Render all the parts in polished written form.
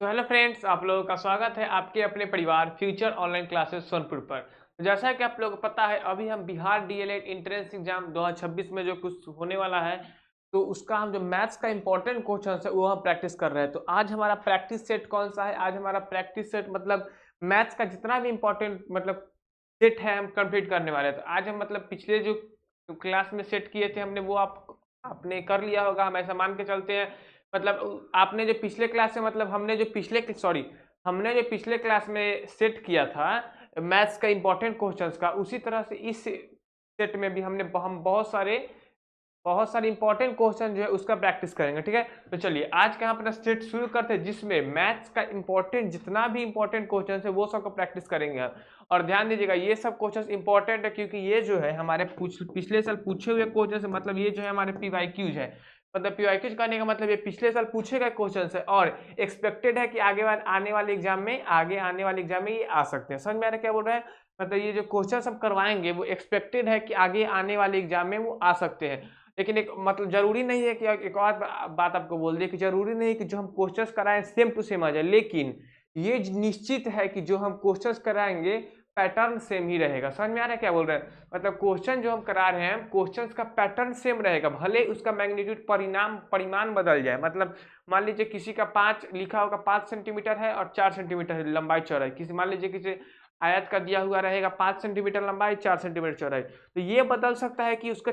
तो hello friends, आप लोगों का स्वागत है आपके अपने परिवार फ्यूचर ऑनलाइन क्लासेस सोनपुर पर। तो जैसा कि आप लोगों को पता है, अभी हम बिहार डीएलएड एंट्रेंस एग्जाम 2026 में जो कुछ होने वाला है, तो उसका हम जो मैथ्स का इंपॉर्टेंट क्वेश्चन है वो हम प्रैक्टिस कर रहे हैं। तो आज हमारा प्रैक्टिस सेट कौन सा है? आज हमारा प्रैक्टिस सेट मतलब मैथ्स का जितना भी इंपॉर्टेंट मतलब सेट है हम कंप्लीट करने वाले हैं। तो आज हम मतलब पिछले जो क्लास में सेट किए थे हमने वो आप आपने कर लिया होगा, हम ऐसा मान के चलते हैं। मतलब आपने जो पिछले क्लास से मतलब हमने जो पिछले क्लास में सेट किया था मैथ्स का इंपॉर्टेंट क्वेश्चंस का, उसी तरह से इस सेट में भी हम बहुत सारे इंपॉर्टेंट क्वेश्चन जो है उसका प्रैक्टिस करेंगे। ठीक है, तो चलिए आज का अपना सेट शुरू करते हैं जिसमें मैथ्स का इंपॉर्टेंट जितना भी इंपॉर्टेंट क्वेश्चन है वो सबको प्रैक्टिस करेंगे हम। और ध्यान दीजिएगा, ये सब क्वेश्चन इंपॉर्टेंट है क्योंकि ये जो है हमारे पिछले साल पूछे हुए क्वेश्चन है। मतलब ये जो है हमारे पीवाईक्यूज है। मतलब पीवाईक्यूज करने का मतलब ये पिछले साल पूछे गए क्वेश्चन है और एक्सपेक्टेड है कि आने वाले एग्जाम में ये आ सकते हैं। समझ में आ रहा है क्या बोल रहे हैं? मतलब ये जो क्वेश्चन हम करवाएंगे वो एक्सपेक्टेड है कि आगे आने वाले एग्जाम में वो आ सकते हैं। लेकिन एक मतलब जरूरी नहीं है कि एक और बात आपको बोल दिए कि जरूरी नहीं कि जो हम क्वेश्चंस कराएं सेम टू सेम आ जाए, लेकिन ये निश्चित है कि जो हम क्वेश्चंस कराएंगे पैटर्न सेम ही रहेगा। समझ में आ रहा है क्या बोल रहे हैं? मतलब क्वेश्चन जो हम करा रहे हैं क्वेश्चंस का पैटर्न सेम रहेगा, भले उसका मैग्नीट्यूड परिमाण बदल जाए। मतलब मान लीजिए किसी का 5 लिखा होगा, 5 सेंटीमीटर है और 4 सेंटीमीटर है लंबाई चौड़ाई। किसी मान लीजिए किसी आयत का दिया हुआ रहेगा 5 सेंटीमीटर लंबाई 4 सेंटीमीटर चौड़ाई, तो ये बदल सकता है कि उसका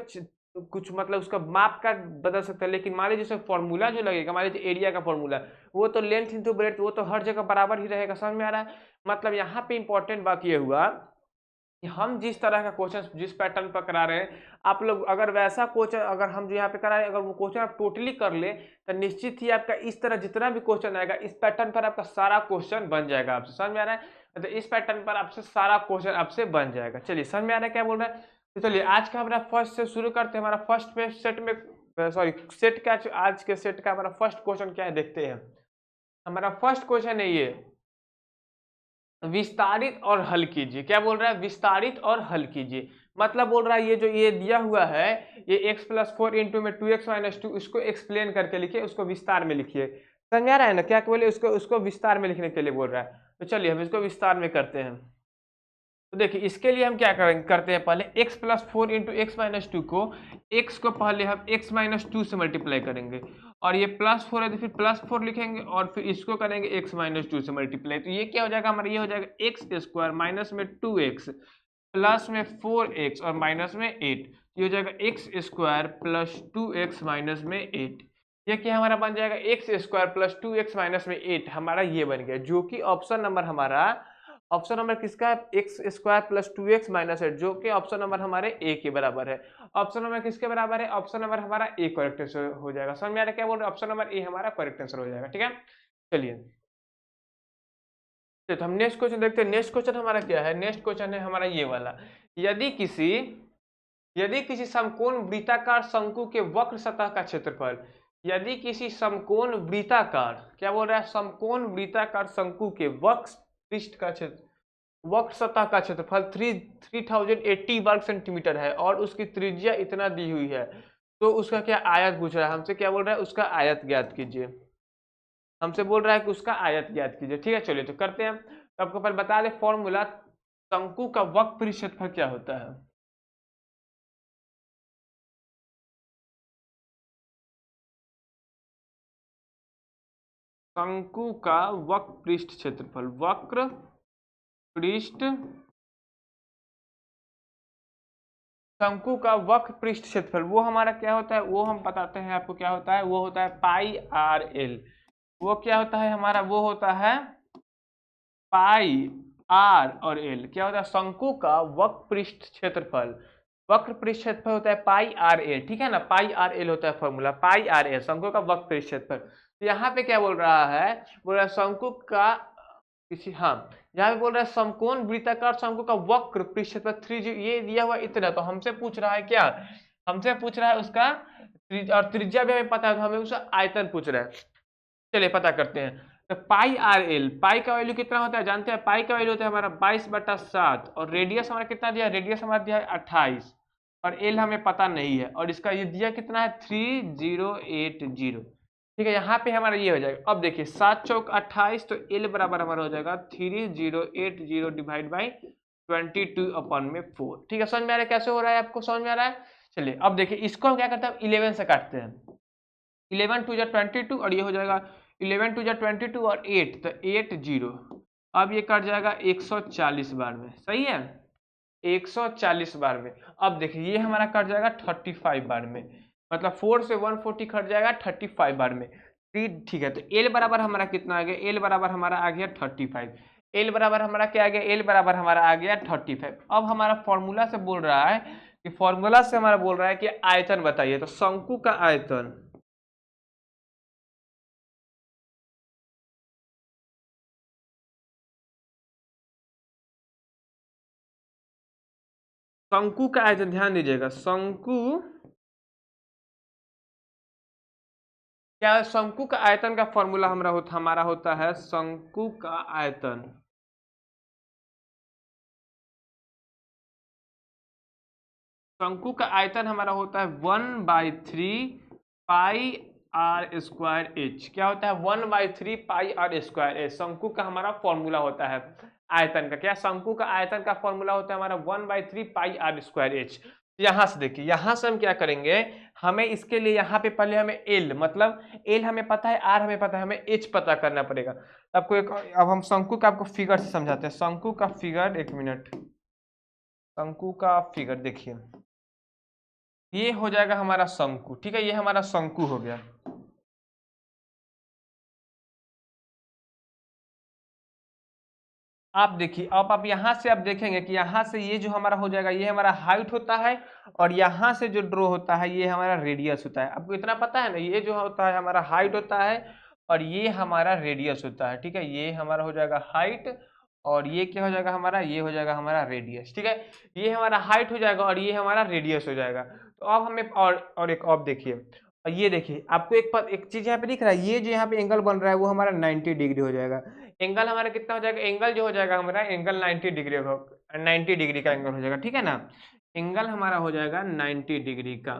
कुछ मतलब उसका माप का बदल सकता है। लेकिन मान लीजिए उसका फॉर्मूला जो लगेगा, मान लीजिए एरिया का फॉर्मूला, वो तो लेंथ इंटू ब्रेड्थ, वो तो हर जगह बराबर ही रहेगा। समझ में आ रहा है? मतलब यहाँ पे इंपॉर्टेंट बात ये हुआ कि हम जिस तरह का क्वेश्चन जिस पैटर्न पर करा रहे हैं, आप लोग अगर वैसा क्वेश्चन अगर हम जो यहाँ पे करा रहे हैं अगर वो क्वेश्चन आप टोटली कर ले तो निश्चित ही आपका इस तरह जितना भी क्वेश्चन आएगा इस पैटर्न पर आपका सारा क्वेश्चन बन जाएगा। आपसे समझ में आ रहा है? तो इस पैटर्न पर आपसे सारा क्वेश्चन आपसे बन जाएगा। चलिए, समझ में आ रहा है क्या बोल रहा है? तो चलिए आज का हमारा फर्स्ट से शुरू करते हैं। हमारा फर्स्ट में सेट में सॉरी सेट का आज के सेट का हमारा फर्स्ट क्वेश्चन क्या है देखते हैं। हमारा फर्स्ट क्वेश्चन है ये, विस्तारित और हल कीजिए। क्या बोल रहा है? विस्तारित और हल कीजिए। मतलब बोल रहा है ये जो ये दिया हुआ है ये x+4 इंटू में 2x-2 इसको एक्सप्लेन करके लिखिए, उसको विस्तार में लिखिए। समझ आ रहा है ना क्या बोले? उसको उसको विस्तार में लिखने के लिए बोल रहा है। तो चलिए हम इसको विस्तार में करते हैं। तो देखिए इसके लिए हम क्या करते हैं, पहले x+4 इंटू x-2 को x को पहले हम x-2 से मल्टीप्लाई करेंगे और ये +4 है तो फिर +4 लिखेंगे और फिर इसको करेंगे x-2 से मल्टीप्लाई। तो ये क्या हो जाएगा हमारा? ये हो जाएगा x² माइनस में 2x प्लस में 4x और माइनस में 8। ये हो जाएगा x² प्लस 2x माइनस में 8। ये क्या हमारा बन जाएगा? x² प्लस 2x माइनस में 8 हमारा ये बन गया, जो कि ऑप्शन नंबर किसका है? x² प्लस 2x माइनस 8, जो कि ऑप्शन नंबर हमारे ए के बराबर है। ऑप्शन नंबर किसके बराबर है? ऑप्शन नंबर हमारा ए करेक्ट आंसर हो जाएगा। समझ में आ रहा है क्या बोल रहे हैं? ऑप्शन नंबर ए हमारा करेक्ट आंसर हो जाएगा। ठीक है, चलिए तो हम नेक्स्ट क्वेश्चन देखते हैं। नेक्स्ट क्वेश्चन हमारा क्या है? नेक्स्ट क्वेश्चन है हमारा ये वाला, यदि किसी यदि किसी समकोण वृत्ताकार शंकु के वक्र सतह का क्षेत्रफल, यदि किसी समकोण वृत्ताकार, क्या बोल रहा है? समकोण वृत्ताकार शंकु के वक्र पृष्ठ का क्षेत्र वक्र सतह का क्षेत्रफल 3080 वर्ग सेंटीमीटर है और उसकी त्रिज्या इतना दी हुई है, तो उसका क्या आयत पूछ रहा है हमसे? क्या बोल रहा है? उसका आयत ज्ञात कीजिए। हमसे बोल रहा है कि उसका आयत ज्ञात कीजिए। ठीक है, चलिए तो करते हैं। तो आपको पहले बता दें फॉर्मूला, शंकु का वक्र पृष्ठ क्षेत्रफल क्या होता है? शंकु का वक्र पृष्ठ क्षेत्रफल, वक्र पृष्ठ शंकु का वक्र पृष्ठ क्षेत्रफल वो हमारा क्या होता है वो हम बताते हैं आपको। क्या होता है? वो होता है पाई आर एल। वो क्या होता है हमारा? वो होता है पाई आर और एल। क्या होता है? शंकु का वक्र पृष्ठ क्षेत्रफल, वक्र पृष्ठ क्षेत्रफल होता है पाई आर एल। ठीक है ना, पाई आर एल होता है फॉर्मूला, पाई आर एल शंकु का वक्र पृष्ठ क्षेत्रफल। तो यहाँ पे क्या बोल रहा है? बोल रहा है शंकु का किसी हाँ यहाँ पे बोल रहा है समकोण वृत्ताकार शंकु का वक्र पृष्ठ क्षेत्रफल 3 ये दिया हुआ इतना। तो हमसे पूछ रहा है क्या? हमसे पूछ रहा है उसका और त्रिज्या भी हमें पता है, तो हमें उसका आयतन पूछ रहा है। चलिए पता करते हैं। तो पाई आर एल, पाई का वैल्यू कितना होता है जानते हैं? पाई का वैल्यू होता है हमारा 22/7 और रेडियस हमारा कितना दिया है? रेडियस हमारा दिया है 28 और एल हमें पता नहीं है और इसका ये दिया कितना है? 3080। ठीक है, यहाँ पे हमारा ये हो जाएगा। अब देखिए 7 चौक 28, तो एल बराबर हमारा हो जाएगा 3080 डिवाइड बाई 22/4। ठीक है, समझ में आ रहा है कैसे हो रहा है, आपको समझ में आ रहा है। चलिए अब देखिए इसको हम क्या करते हैं, 11 से काटते हैं। 11 2 22 और ये हो जाएगा 11 2 22 और 8, तो 80। अब ये कट जाएगा 140 बार में, सही है, 140 बार में। अब देखिए ये हमारा कट जाएगा 35 बार में, मतलब 4 से 140 कट जाएगा 35 बार में। ठीक है, तो एल बराबर हमारा कितना आ गया, एल बराबर हमारा आ गया 35। एल बराबर हमारा क्या आ गया, एल बराबर हमारा आ गया 35। अब हमारा फॉर्मूला से बोल रहा है कि फॉर्मूला से हमारा बोल रहा है कि आयतन बताइए, तो शंकु का आयतन, शंकु का आयतन ध्यान दीजिएगा, शंकु क्या, शंकु का आयतन का फॉर्मूला हमारा होता है शंकु का आयतन। शंकु का आयतन हमारा होता है 1/3 पाई आर स्क्वायर एच। क्या होता है, 1/3 पाई आर स्क्वायर एच शंकु का हमारा फॉर्मूला होता है आयतन का। क्या, शंकु का आयतन का फॉर्मूला होता है हमारा 1/3 पाई आर स्क्वायर एच। यहां से देखिए, यहां से हम क्या करेंगे, हमें इसके लिए यहाँ पे पहले हमें एल, मतलब एल हमें पता है, आर हमें पता है, हमें एच पता करना पड़ेगा। आपको एक, अब हम शंकु का आपको फिगर से समझाते हैं। शंकु का फिगर, एक मिनट, शंकु का फिगर देखिए, ये हो जाएगा हमारा शंकु। ठीक है, ये हमारा शंकु हो गया। आप देखिए, अब आप यहां से आप देखेंगे कि यहां से ये जो हमारा हो जाएगा, ये हमारा हाइट होता है, और यहां से जो ड्रॉ होता है ये हमारा रेडियस होता है। आपको इतना पता है ना, ये जो होता है हमारा हाइट होता है, और ये हमारा रेडियस होता है। ठीक है, ये हमारा हो जाएगा हाइट, और ये क्या हो जाएगा हमारा, ये हो जाएगा हमारा रेडियस। ठीक है, ये हमारा हाइट हो जाएगा और ये हमारा रेडियस हो जाएगा। तो अब हमें और एक और देखिए, और ये देखिए आपको एक चीज यहाँ पे दिख रहा है, ये जो यहाँ पे एंगल बन रहा है वो हमारा 90 डिग्री हो जाएगा। एंगल हमारा कितना हो जाएगा, एंगल जो हो जाएगा हमारा, एंगल 90 डिग्री हो, 90 डिग्री का एंगल हो जाएगा। ठीक है ना, एंगल हमारा हो जाएगा 90 डिग्री का।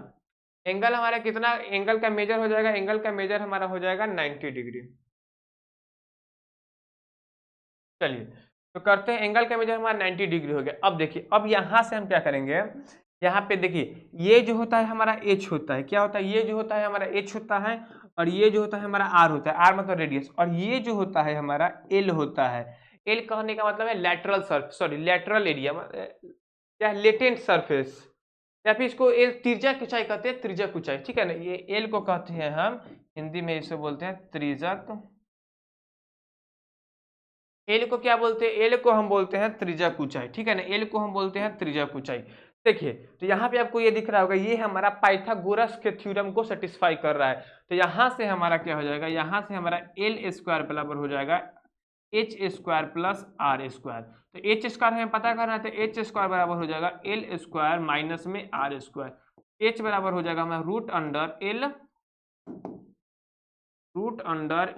एंगल हमारा कितना, एंगल का मेजर हो जाएगा, एंगल का मेजर हमारा हो जाएगा 90 डिग्री। चलिए तो करते हैं, एंगल का मेजर हमारा 90 डिग्री हो गया। अब देखिए, अब यहां से हम क्या करेंगे, यहाँ पे देखिए ये जो होता है हमारा एच होता है, क्या होता है, ये जो होता है हमारा एच होता है, और ये जो होता है हमारा आर होता है, आर मतलब रेडियस, और ये जो होता है हमारा एल होता है। एल कहने का मतलब है lateral Surf, sorry lateral area, क्या, लेटेंट सरफेस, या फिर इसको एल त्रिज्यक ऊंचाई कहते हैं, त्रिज्यक ऊंचाई। ठीक है ना, ये एल को कहते हैं हम हिंदी में, इसे बोलते हैं त्रिज्यक। एल को क्या बोलते हैं, एल को हम बोलते हैं त्रिज्यक ऊंचाई। ठीक है ना, एल को हम बोलते हैं त्रिज्यक ऊंचाई। देखिए, तो यहाँ पे आपको ये दिख रहा होगा, ये हमारा पाइथागोरस के थ्योरम को सेटिस्फाई कर रहा है। तो यहाँ से हमारा क्या हो जाएगा, यहाँ से हमारा एल स्क्वायर बराबर हो जाएगा H square plus R square. तो एच स्क्वायर हमें पता करना है, तो एच स्क्वायर बराबर हो जाएगा एल स्क्वायर माइनस में आर स्क्वायर। एच बराबर हो जाएगा हमारा root under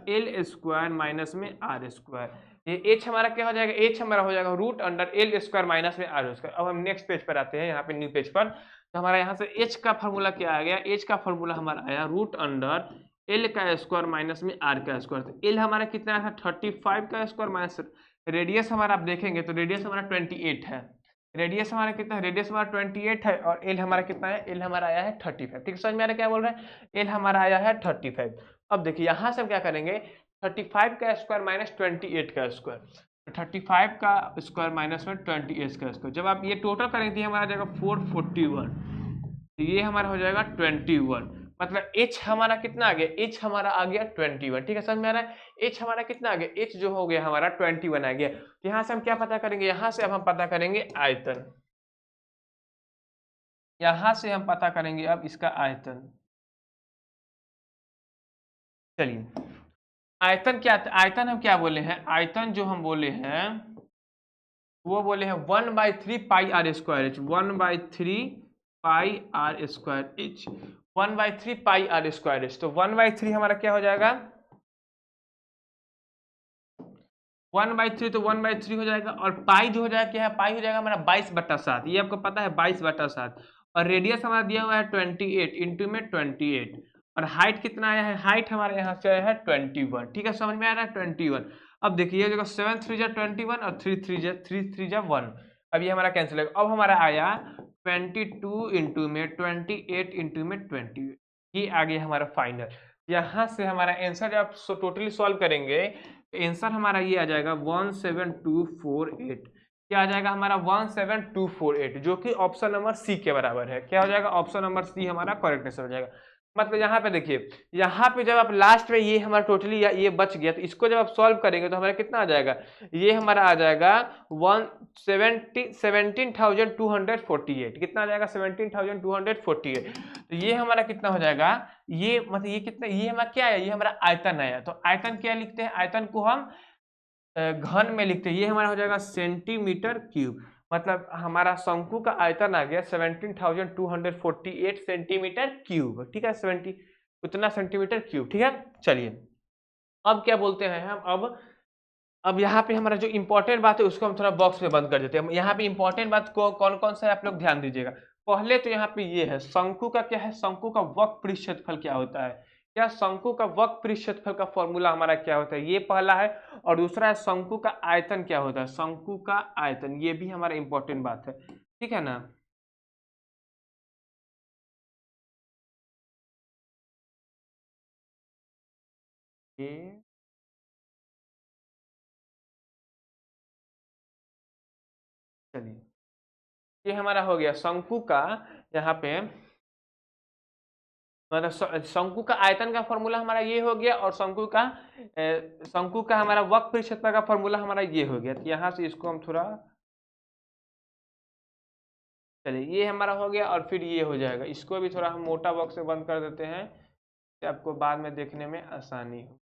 L square minus में आर स्क्वायर। ये एच हमारा क्या हो जाएगा, एच हमारा हो जाएगा root under L square minus में आर स्क्वायर। अब हम नेक्स्ट पेज पर आते हैं, यहाँ पे न्यू पेज पर। तो हमारा यहाँ से एच का फॉर्मूला क्या आ गया, एच का फॉर्मूला हमारा आया रूट अंडर एल का स्क्वायर माइनस में आर का स्क्वायर। तो एल हमारा कितना था, 35 का स्क्वायर माइनस रेडियस हमारा, आप देखेंगे तो रेडियस हमारा 28 है। रेडियस हमारा कितना है, रेडियस हमारा 28 है, और एल हमारा कितना है, एल हमारा आया है 35। ठीक समझ में आ रहा है क्या बोल रहे हैं, एल हमारा आया है 35। अब देखिए यहाँ से हम क्या करेंगे, 35 का स्क्वायर माइनस 28 का स्क्वायर, 35 का स्क्वायर माइनस में 28 का स्क्वायर, जब आप ये टोटल करेंगे हमारा जाएगा 441, तो ये हमारा हो जाएगा 21। मतलब h हमारा कितना आ गया, h हमारा आ गया 21। ठीक है, समझ में आ रहा है, h हमारा कितना आ गया, h जो हो गया हमारा 21 आ गया। तो यहाँ से हम क्या पता करेंगे, यहाँ से अब हम पता करेंगे आयतन, यहाँ से हम पता करेंगे अब इसका आयतन। चलिए आयतन क्या, आयतन हम क्या बोले हैं, आयतन जो हम बोले हैं वो बोले हैं 1/3 pi r square h, 1/3 pi r square h, 1/3 pi r square h. तो 1/3 हमारा क्या हो जाएगा, 1/3, तो 1/3 हो जाएगा, और पाई जो हो जाएगा क्या है, पाई हो जाएगा हमारा 22/7, ये आपको पता है 22/7, और रेडियस हमारा दिया हुआ है 28 इंटू में 28, और हाइट कितना आया है, हाइट हमारे यहाँ से आया है 21। ठीक है, समझ में आ रहा है 21। अब देखिए देखो 7 3 जा 21 और 3 3 जा 1। अब ये हमारा कैंसिल होगा। अब हमारा आया 22 इंटू में 28 इंटू में 20। ये आ गया हमारा फाइनल। यहाँ से हमारा आंसर जब आप टोटली सॉल्व करेंगे तो आंसर हमारा ये आ जाएगा 17248। क्या आ जाएगा हमारा 17248, जो कि ऑप्शन नंबर सी के बराबर है। क्या हो जाएगा, ऑप्शन नंबर सी हमारा करेक्ट आंसर हो जाएगा। मतलब यहाँ पे देखिए, यहाँ पे जब आप लास्ट में ये हमारा टोटली ये बच गया, तो इसको जब आप सॉल्व करेंगे तो हमारा कितना आ जाएगा, ये हमारा आ जाएगा 17,248। कितना आ जाएगा, 17,248। तो ये हमारा कितना हो जाएगा, ये मतलब ये कितना, ये हमारा क्या है, ये हमारा आयतन आया। तो आयतन क्या लिखते हैं, आयतन को हम घन में लिखते हैं। ये हमारा हो जाएगा सेंटीमीटर क्यूब। मतलब हमारा शंकु का आयतन आ गया 17,248 सेंटीमीटर क्यूब। ठीक है, 70 उतना सेंटीमीटर क्यूब। ठीक है, चलिए अब क्या बोलते हैं हम, अब यहाँ पे हमारा जो इंपॉर्टेंट बात है उसको हम थोड़ा बॉक्स में बंद कर देते हैं। यहाँ पे इंपॉर्टेंट बात को कौन कौन सा है आप लोग ध्यान दीजिएगा। पहले तो यहाँ पे ये है शंकु का क्या है, शंकु का वक्र क्षेत्रफल क्या होता है। क्या शंकु का वक्र क्षेत्रफल का फॉर्मूला हमारा क्या होता है, ये पहला है। और दूसरा है शंकु का आयतन क्या होता है, शंकु का आयतन, ये भी हमारा इंपॉर्टेंट बात है। ठीक है ना। ये चलिए, ये हमारा हो गया शंकु का, यहाँ पे मतलब शंकु का आयतन का फॉर्मूला हमारा ये हो गया, और शंकु का हमारा वक्र क्षेत्रफल का फॉर्मूला हमारा ये हो गया। तो यहाँ से इसको हम थोड़ा, चलिए ये हमारा हो गया, और फिर ये हो जाएगा। इसको भी थोड़ा हम मोटा बॉक्स में बंद कर देते हैं कि आपको बाद में देखने में आसानी हो।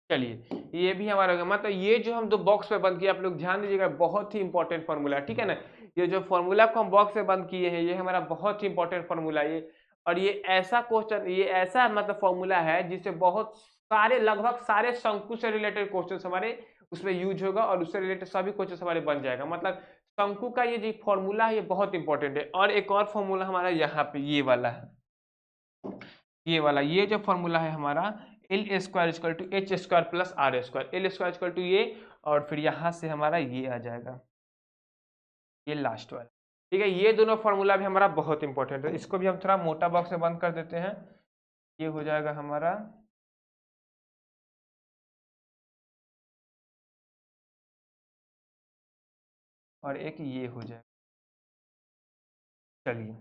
चलिए ये भी हमारा हो गया। मतलब ये जो हम दो बॉक्स में बंद किए, आप लोग ध्यान दीजिएगा, बहुत ही इंपॉर्टेंट फॉर्मूला है। ठीक है ना। ये जो फॉर्मूला को हम बॉक्स में बंद किए हैं, ये हमारा बहुत ही इंपॉर्टेंट फॉर्मूला है ये। और ये ऐसा क्वेश्चन, ये ऐसा मतलब फॉर्मूला है जिससे बहुत सारे, लगभग सारे शंकु से रिलेटेड क्वेश्चन हमारे उसमें यूज होगा, और उससे रिलेटेड सभी क्वेश्चन हमारे बन जाएगा। मतलब शंकु का ये जो फॉर्मूला है ये बहुत इंपॉर्टेंट है। और एक और फॉर्मूला हमारा यहाँ पे ये वाला है, ये वाला, ये जो फॉर्मूला है हमारा L square equal to H square plus R square. L square equal to ये, और फिर यहाँ से हमारा ये आ जाएगा, ये लास्ट वाला। ठीक है, ये दोनों फॉर्मूला भी हमारा बहुत इंपॉर्टेंट है। इसको भी हम थोड़ा मोटा बॉक्स में बंद कर देते हैं। ये हो जाएगा हमारा, और एक ये हो जाएगा। चलिए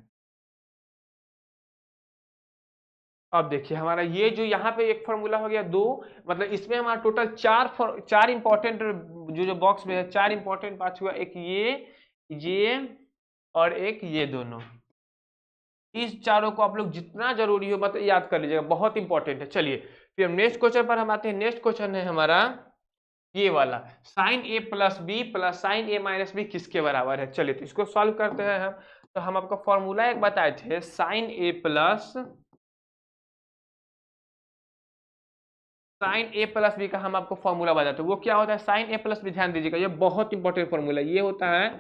अब देखिए हमारा ये जो यहाँ पे एक फॉर्मूला हो गया दो, मतलब इसमें हमारा टोटल चार इंपॉर्टेंट, जो बॉक्स में है चार इंपॉर्टेंट पार्ट हुआ। एक ये और एक ये दोनों। इस चारों को आप लोग जितना जरूरी हो मतलब याद कर लीजिएगा, बहुत इंपॉर्टेंट है। चलिए फिर हम नेक्स्ट क्वेश्चन पर हम आते हैं। नेक्स्ट क्वेश्चन है हमारा ये वाला, साइन ए प्लस बी प्लस साइन ए माइनस बी किसके बराबर है। चलिए तो इसको सॉल्व करते हैं हम। तो हम आपको फॉर्मूला एक बताए थे, साइन ए प्लस बी का हम आपको फॉर्मूला बताते हैं। वो क्या होता है, साइन ए प्लस बी, ध्यान दीजिएगा, ये बहुत इंपॉर्टेंट फॉर्मूला। ये होता है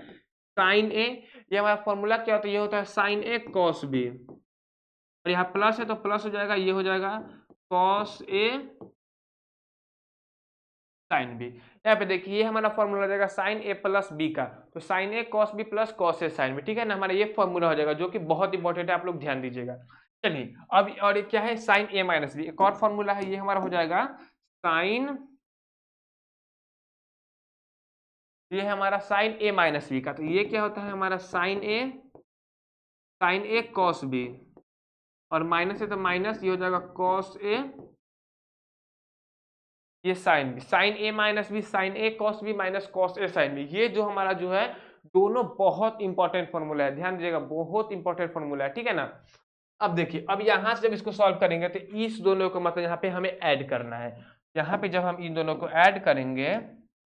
साइन ए, ये हमारा फॉर्मूला क्या होता है, ये होता है साइन ए कॉस बी। और यहाँ प्लस है तो प्लस हो जाएगा, ये हो जाएगा कॉस ए साइन बी। यहाँ पे देखिए ये हमारा फॉर्मूला हो जाएगा साइन ए प्लस बी का, तो sign A cos B plus cos A sine B. ठीक है ना, हमारा ये फॉर्मूला हो जाएगा, जो कि बहुत इंपॉर्टेंट है, आप लोग ध्यान दीजिएगा। चलिए अब, और ये क्या है, साइन ए माइनस बी, एक और फॉर्मूला है, ये हमारा हो जाएगा साइन, ये है हमारा साइन ए माइनस बी का। तो ये क्या होता है हमारा साइन ए कॉस बी, और माइनस है तो माइनस, ये हो जाएगा कॉस ए, ये sine B, sign A minus B, sign A cos B minus cos A sine B. ये जो हमारा जो है दोनों बहुत इंपॉर्टेंट फॉर्मूला है, ध्यान दीजिएगा, बहुत इंपॉर्टेंट फॉर्मूला है। ठीक है ना। अब देखिए, अब यहां से जब इसको सॉल्व करेंगे तो इस दोनों को मतलब यहाँ पे हमें ऐड करना है। यहाँ पे जब हम इन दोनों को ऐड करेंगे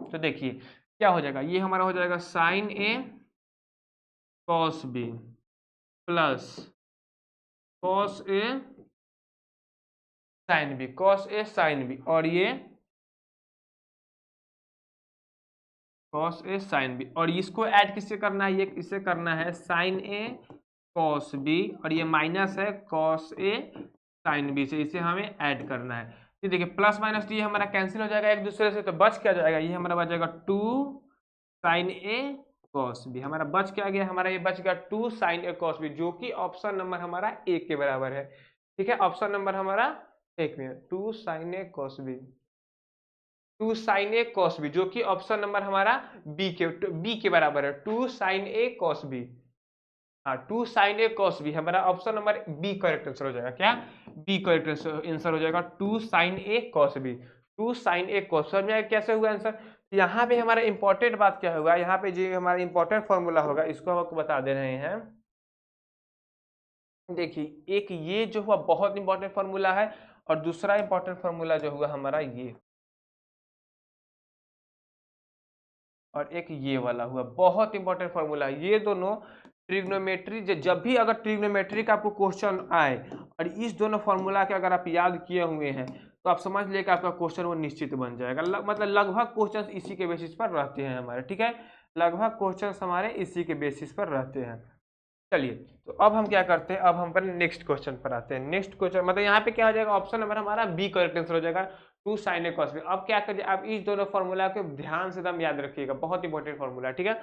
तो देखिए क्या हो जाएगा, ये हमारा हो जाएगा sign A cos B plus cos A sine B, cos A sine B, और ये कॉस ए साइन बी। और इसको ऐड किससे करना है, ये इससे करना है साइन ए कॉस बी, और ये माइनस है कॉस ए साइन बी से, इसे हमें ऐड करना है। ये देखिए प्लस माइनस ये हमारा कैंसिल हो जाएगा एक दूसरे से, तो बच क्या जाएगा, ये हमारा बच जाएगा 2 साइन ए कॉस बी। हमारा बच क्या गया, हमारा ये बच गया 2 साइन ए कॉस बी, जो कि ऑप्शन नंबर हमारा 1 के बराबर है। ठीक है, ऑप्शन नंबर हमारा 1 में 2 sine A cos B, 2 sine A cos B, जो कि ऑप्शन नंबर हमारा बी के बराबर है, 2 साइन ए कॉस बी। हाँ, 2 साइन ए कॉस बी हमारा option number B correct answer हो जाएगा। क्या, बी करेक्ट आंसर हो जाएगा, 2 sine A cos B, 2 sine A cos. समझ में आया कैसे हुआ आंसर। यहाँ पे हमारा इंपॉर्टेंट बात क्या होगा, यहाँ पे जो हमारा इंपॉर्टेंट फॉर्मूला होगा इसको हम आपको बता दे रहे हैं। देखिए एक ये जो हुआ बहुत इंपॉर्टेंट फॉर्मूला है, और दूसरा इंपॉर्टेंट फॉर्मूला जो हुआ हमारा ये, और एक ये वाला हुआ बहुत इंपॉर्टेंट फॉर्मूला है। ये दोनों ट्रिग्नोमेट्री, जब भी अगर ट्रिग्नोमेट्री का आपको क्वेश्चन आए और इस दोनों फॉर्मूला के अगर आप याद किए हुए हैं, तो आप समझ लिए कि आपका क्वेश्चन वो निश्चित बन जाएगा। मतलब लगभग क्वेश्चन इसी के बेसिस पर रहते हैं हमारे। ठीक है, लगभग क्वेश्चन हमारे इसी के बेसिस पर रहते हैं। चलिए, तो अब हम क्या करते हैं, अब हम पर नेक्स्ट क्वेश्चन पर आते हैं। नेक्स्ट क्वेश्चन मतलब यहाँ पे क्या हो जाएगा, ऑप्शन नंबर हमारा बी करेक्ट आंसर हो जाएगा, 2 साइन ए कॉस बी। अब क्या करिए, आप इस दोनों फॉर्मूला को ध्यान से एकदम याद रखिएगा, बहुत इंपॉर्टेंट फॉर्मूला। ठीक है,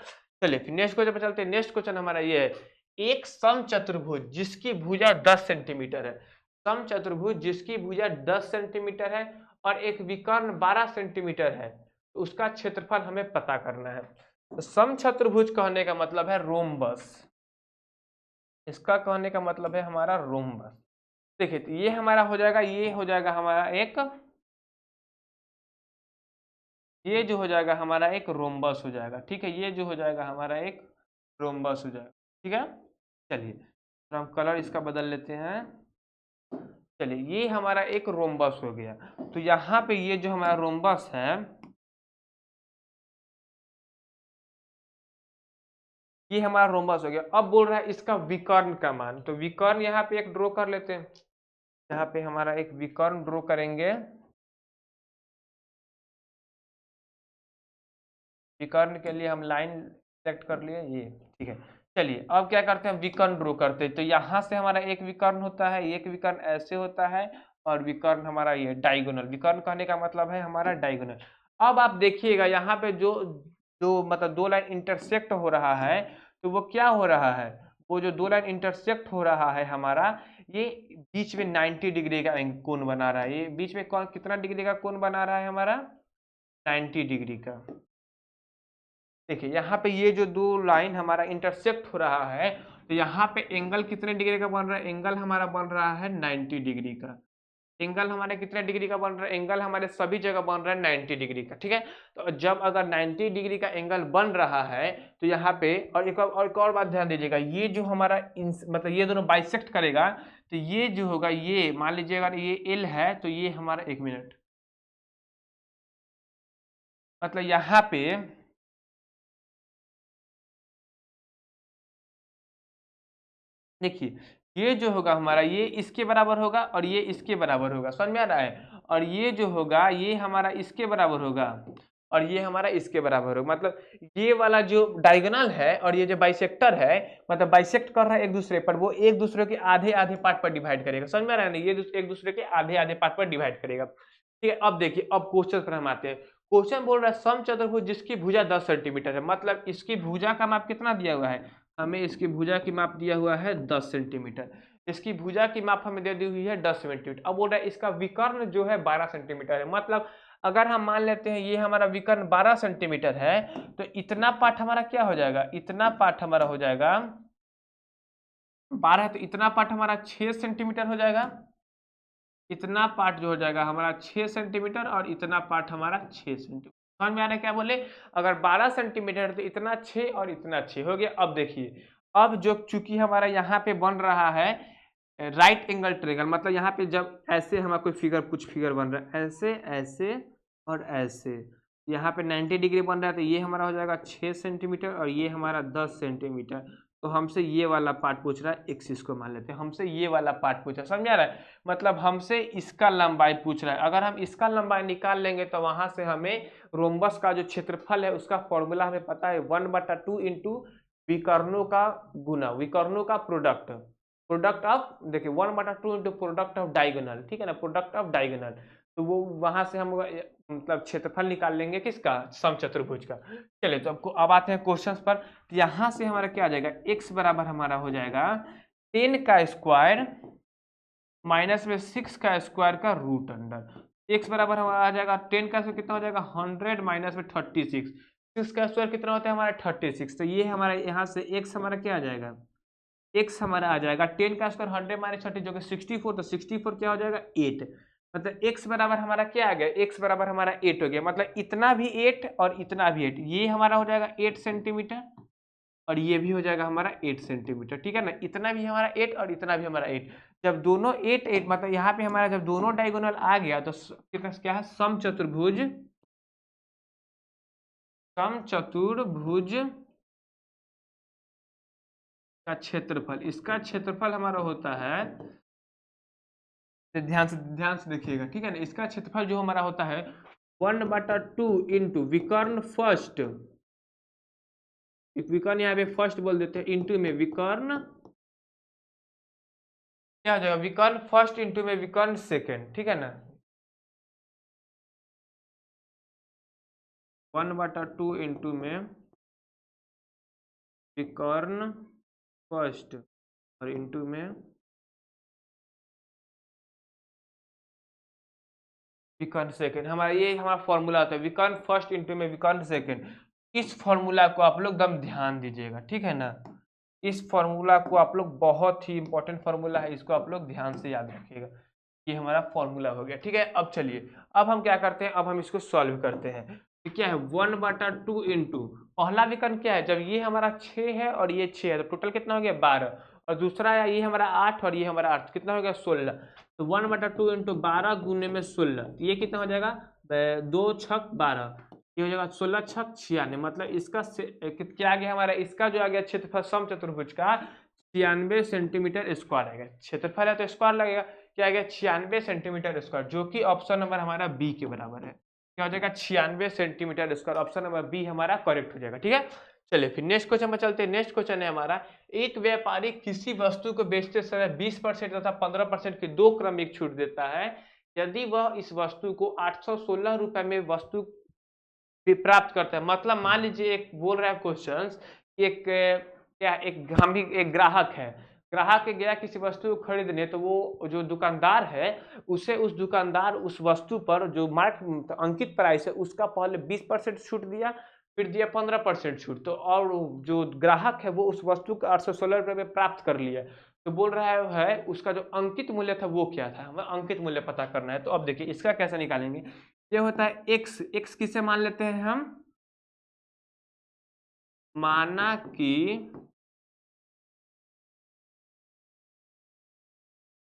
चलिए फिर नेक्स्ट क्वेश्चन पर चलते हैं। नेक्स्ट क्वेश्चन हमारा ये है, एक समचतुर्भुज जिसकी भुजा 10 सेंटीमीटर है, समचतुर्भुज जिसकी भुजा 10 सेंटीमीटर है और एक विकर्ण 12 सेंटीमीटर है, तो उसका क्षेत्रफल हमें पता करना है। तो समचतुर्भुज कहने का मतलब है रोम्बस, इसका कहने का मतलब है हमारा रोम्बस। देखिए तो ये हमारा हो जाएगा, ये हो जाएगा हमारा एक, ये जो हो जाएगा हमारा एक रोम्बस हो जाएगा। ठीक है, ये जो हो जाएगा हमारा एक रोम्बस हो जाएगा। ठीक है, चलिए तो हम कलर इसका बदल लेते हैं। चलिए ये हमारा एक रोम्बस हो गया। तो यहाँ पे ये जो हमारा रोम्बस है, ये हमारा रोम्बस हो गया। अब बोल रहा है इसका विकर्ण का मान, तो विकर्ण यहाँ पे एक ड्रॉ कर लेते हैं। यहाँ पे हमारा एक विकर्ण ड्रॉ करेंगे। विकर्ण के लिए हम लाइन सेलेक्ट कर लिए ये। ठीक है, चलिए अब क्या करते हैं, विकर्ण ड्रॉ करते हैं। तो यहाँ से हमारा एक विकर्ण होता है, एक विकर्ण ऐसे होता है, और विकर्ण हमारा ये डायगोनल। विकर्ण कहने का मतलब है हमारा डायगोनल। अब आप देखिएगा यहाँ पे जो जो मतलब दो लाइन इंटरसेक्ट हो रहा है, तो वो क्या हो रहा है, वो जो दो लाइन इंटरसेक्ट हो रहा है हमारा, ये बीच में 90 डिग्री का कोण बना रहा है। ये बीच में कौन कितना डिग्री का कोण बना रहा है हमारा, 90 डिग्री का। देखिए यहाँ पे ये जो दो लाइन हमारा इंटरसेक्ट हो रहा है, तो यहाँ पे एंगल कितने डिग्री का बन रहा है, एंगल हमारा बन रहा है 90 डिग्री का। एंगल हमारे कितने डिग्री का बन रहा है, एंगल हमारे सभी जगह बन रहा है 90 डिग्री का। ठीक है, तो जब अगर 90 डिग्री का एंगल बन रहा है, तो यहाँ पे और एक और बात ध्यान दीजिएगा, ये जो हमारा मतलब ये दोनों बाइसेक्ट करेगा, तो ये जो होगा, ये मान लीजिएगा ये एल है, तो ये हमारा 1 मिनट, मतलब यहाँ पे देखिए, ये जो होगा हमारा, ये इसके बराबर होगा और ये इसके बराबर होगा। समझ में आ रहा है, और ये जो होगा ये हमारा इसके बराबर होगा और ये हमारा इसके बराबर होगा। मतलब ये वाला जो डायगोनल है और ये जो बाइसेक्टर है, मतलब बाइसेक्ट कर रहा है एक दूसरे पर, वो एक दूसरे के आधे आधे पार्ट पर डिवाइड करेगा। समझ में आ रहा है ना, ये एक दूसरे के आधे आधे पार्ट पर डिवाइड करेगा। ठीक है, अब देखिए, अब क्वेश्चन पर हम आते हैं। क्वेश्चन बोल रहा है समचतुर्भुज जिसकी भुजा 10 सेंटीमीटर है, मतलब इसकी भुजा का माप कितना दिया हुआ है, हमें इसकी भुजा की माप दिया हुआ है 10 सेंटीमीटर। इसकी भुजा की माप हमें दे दी हुई है 10 सेंटीमीटर। अब बोल रहा है इसका विकर्ण जो है 12 सेंटीमीटर है। मतलब अगर हम मान लेते हैं ये हमारा विकर्ण 12 सेंटीमीटर है, तो इतना पार्ट हमारा क्या हो जाएगा, इतना पार्ट हमारा हो जाएगा 12 है, तो इतना पार्ट हमारा 6 सेंटीमीटर हो जाएगा। इतना पार्ट जो हो जाएगा हमारा 6 सेंटीमीटर और इतना पार्ट हमारा 6 सेंटीमीटर। समझ में आ रहा है क्या बोले, अगर 12 सेंटीमीटर तो इतना 6 और इतना 6 हो गया। अब देखिए, अब जो चूंकि हमारा यहाँ पे बन रहा है राइट एंगल ट्रायंगल, मतलब यहाँ पे जब ऐसे हमारा कोई फिगर, कुछ फिगर बन रहा है ऐसे ऐसे और ऐसे, यहाँ पे 90 डिग्री बन रहा है, तो ये हमारा हो जाएगा 6 सेंटीमीटर और ये हमारा 10 सेंटीमीटर। तो हमसे ये वाला पार्ट पूछ रहा है, एक्सिस को मान लेते हैं, हमसे ये वाला पार्ट पूछ रहा है। समझ आ रहा है, मतलब हमसे इसका लंबाई पूछ रहा है। अगर हम इसका लंबाई निकाल लेंगे तो वहां से हमें रोम्बस का जो क्षेत्रफल है उसका फॉर्मूला हमें पता है, 1/2 इंटू विकर्णों का गुना, विकर्णों का प्रोडक्ट। प्रोडक्ट ऑफ, देखिए 1/2 इंटू प्रोडक्ट ऑफ डायगोनल, ठीक है ना, प्रोडक्ट ऑफ डायगोनल। तो वो वहां से हम मतलब क्षेत्रफल निकाल लेंगे किसका, समचतुर्भुज का। चलिए तो आपको अब आते हैं क्वेश्चंस पर। तो यहाँ से हमारा क्या आ जाएगा, x बराबर हमारा हो जाएगा 10 का स्क्वायर माइनस में 6 का स्क्वायर का रूट अंडर। x बराबर हमारा आ जाएगा 10 का स्क्वायर कितना हो जाएगा 100 माइनस में 36, 6 का स्क्वायर कितना होता है हमारा 36। तो ये हमारा यहाँ से x हमारा क्या आ जाएगा, x हमारा आ जाएगा 10 का स्क्वायर 100 माइनस 30 जो कि 64, तो 64 क्या हो जाएगा 8। मतलब x बराबर हमारा क्या आ गया, x बराबर हमारा 8 हो गया। मतलब इतना भी 8 और इतना भी 8, ये हमारा हो जाएगा 8 सेंटीमीटर और ये भी हो जाएगा हमारा 8 सेंटीमीटर, ठीक है ना। इतना भी हमारा 8 और इतना भी हमारा 8। जब दोनों 8 8 मतलब यहाँ पे हमारा जब दोनों डायगोनल आ गया तो कितना क्या है, समचतुर्भुज, समचतुर्भुज का क्षेत्रफल, इसका क्षेत्रफल हमारा होता है, ध्यान से देखिएगा, ठीक है ना। इसका क्षेत्रफल जो हमारा होता है 1/2 इंटू विकर्ण फर्स्ट, विकर्ण यहाँ पे फर्स्ट बोल देते हैं, इंटू में विकर्ण क्या हो जाएगा, विकर्ण फर्स्ट इंटू में विकर्ण सेकेंड, ठीक है ना। 1/2 इंटू में विकर्ण फर्स्ट और इंटू में विकर्ण सेकेंड। हमारा ये हमारा फॉर्मूला होता है, विकर्ण फर्स्ट इंटू में विकर्ण सेकेंड। इस फॉर्मूला को आप लोग एकदम ध्यान दीजिएगा, ठीक है ना। इस फॉर्मूला को आप लोग, बहुत ही इंपॉर्टेंट फॉर्मूला है, इसको आप लोग ध्यान से याद रखिएगा। ये हमारा फॉर्मूला हो गया, ठीक है। अब चलिए, अब हम क्या करते हैं, अब हम इसको सॉल्व करते हैं। तो क्या है 1/2 इंटू पहला विकर्ण क्या है, जब ये हमारा 6 है और ये 6 है तो टोटल कितना हो गया 12, और दूसरा है ये हमारा 8 और ये हमारा 8, कितना हो गया 16। तो 1/2 इंटू 12 गुने में 16, ये कितना हो जाएगा 2 छक 12, ये हो जाएगा 16 छक 96। मतलब इसका क्या आ गया हमारा, इसका जो आ गया क्षेत्रफल समचतुर्भुज का 96 सेंटीमीटर स्क्वायर आएगा। क्षेत्रफल है तो स्क्वायर लगेगा, क्या आ गया 96 सेंटीमीटर स्क्वायर, जो कि ऑप्शन नंबर हमारा बी के बराबर है। क्या हो जाएगा 96 centimetre square, option number B हमारा करेक्ट हो जाएगा, ठीक है। चलिए फिर नेक्स्ट क्वेश्चन में चलते हैं। नेक्स्ट क्वेश्चन है हमारा, एक व्यापारी किसी वस्तु को बेचते समय 20% तथा 15% की दो क्रमिक छूट देता है। यदि वह इस वस्तु को 816 रुपए में वस्तु प्राप्त करता है, मतलब मान लीजिए एक बोल रहा है क्वेश्चन, एक क्या एक हम भी एक ग्राहक है, ग्राहक के गया किसी वस्तु को खरीदने, तो वो जो दुकानदार है उसे उस दुकानदार उस वस्तु पर जो मार्क अंकित प्राइस है उसका पहले 20% छूट दिया, फिर दिया 15% छूट। तो और जो ग्राहक है वो उस वस्तु को 816 रुपये में प्राप्त कर लिया। तो बोल रहा है उसका जो अंकित मूल्य था वो क्या था, हमें अंकित मूल्य पता करना है। तो अब देखिए इसका कैसे निकालेंगे, ये होता है x, x किसे मान लेते हैं हम, माना कि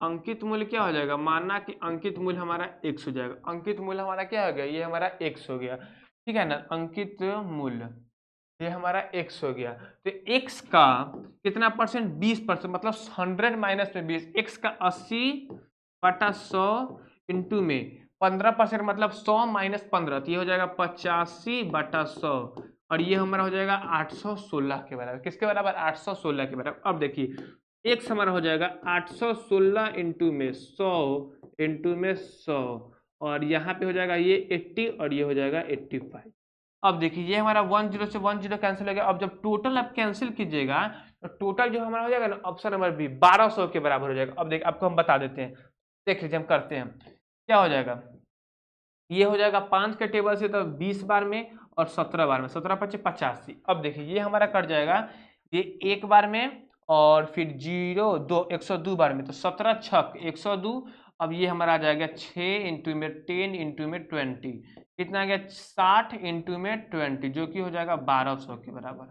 अंकित मूल्य क्या हो जाएगा, माना कि अंकित मूल्य हमारा x हो जाएगा। अंकित मूल्य हमारा क्या हो गया, ये हमारा x हो गया, ठीक है ना। अंकित मूल्य ये हमारा x हो गया। तो x का कितना परसेंट, 20%, मतलब 100 माइनस में 20, x का 80/100 इंटू में 15% मतलब 100 माइनस 15, तो ये हो जाएगा 85/100, और ये हमारा हो जाएगा 816 के बराबर। किसके बराबर, 816 के बराबर। अब देखिए x हमारा हो जाएगा 816 इंटू में 100 इंटू में 100, और यहाँ पे हो जाएगा ये 80 और ये हो जाएगा 85। अब देखिए ये हमारा 10 से 10 कैंसिल हो गया। अब जब टोटल आप कैंसिल कीजिएगा तो टोटल जो हमारा हो जाएगा ना, ऑप्शन नंबर बी 1200 के बराबर हो जाएगा। अब देखिए आपको हम बता देते हैं, देख लीजिए हम करते हैं क्या हो जाएगा। ये हो जाएगा 5 के टेबल से तो 20 बार में और 17 बार में, 17 × 5 = 85। अब देखिए ये हमारा कट जाएगा, ये एक बार में और फिर 0 2 102 बार में, तो 17 छक 102। अब ये हमारा आ जाएगा 6 इंटू में 10 इंटू में 20, कितना आ गया 60 इंटू में 20, जो कि हो जाएगा 1200 के बराबर।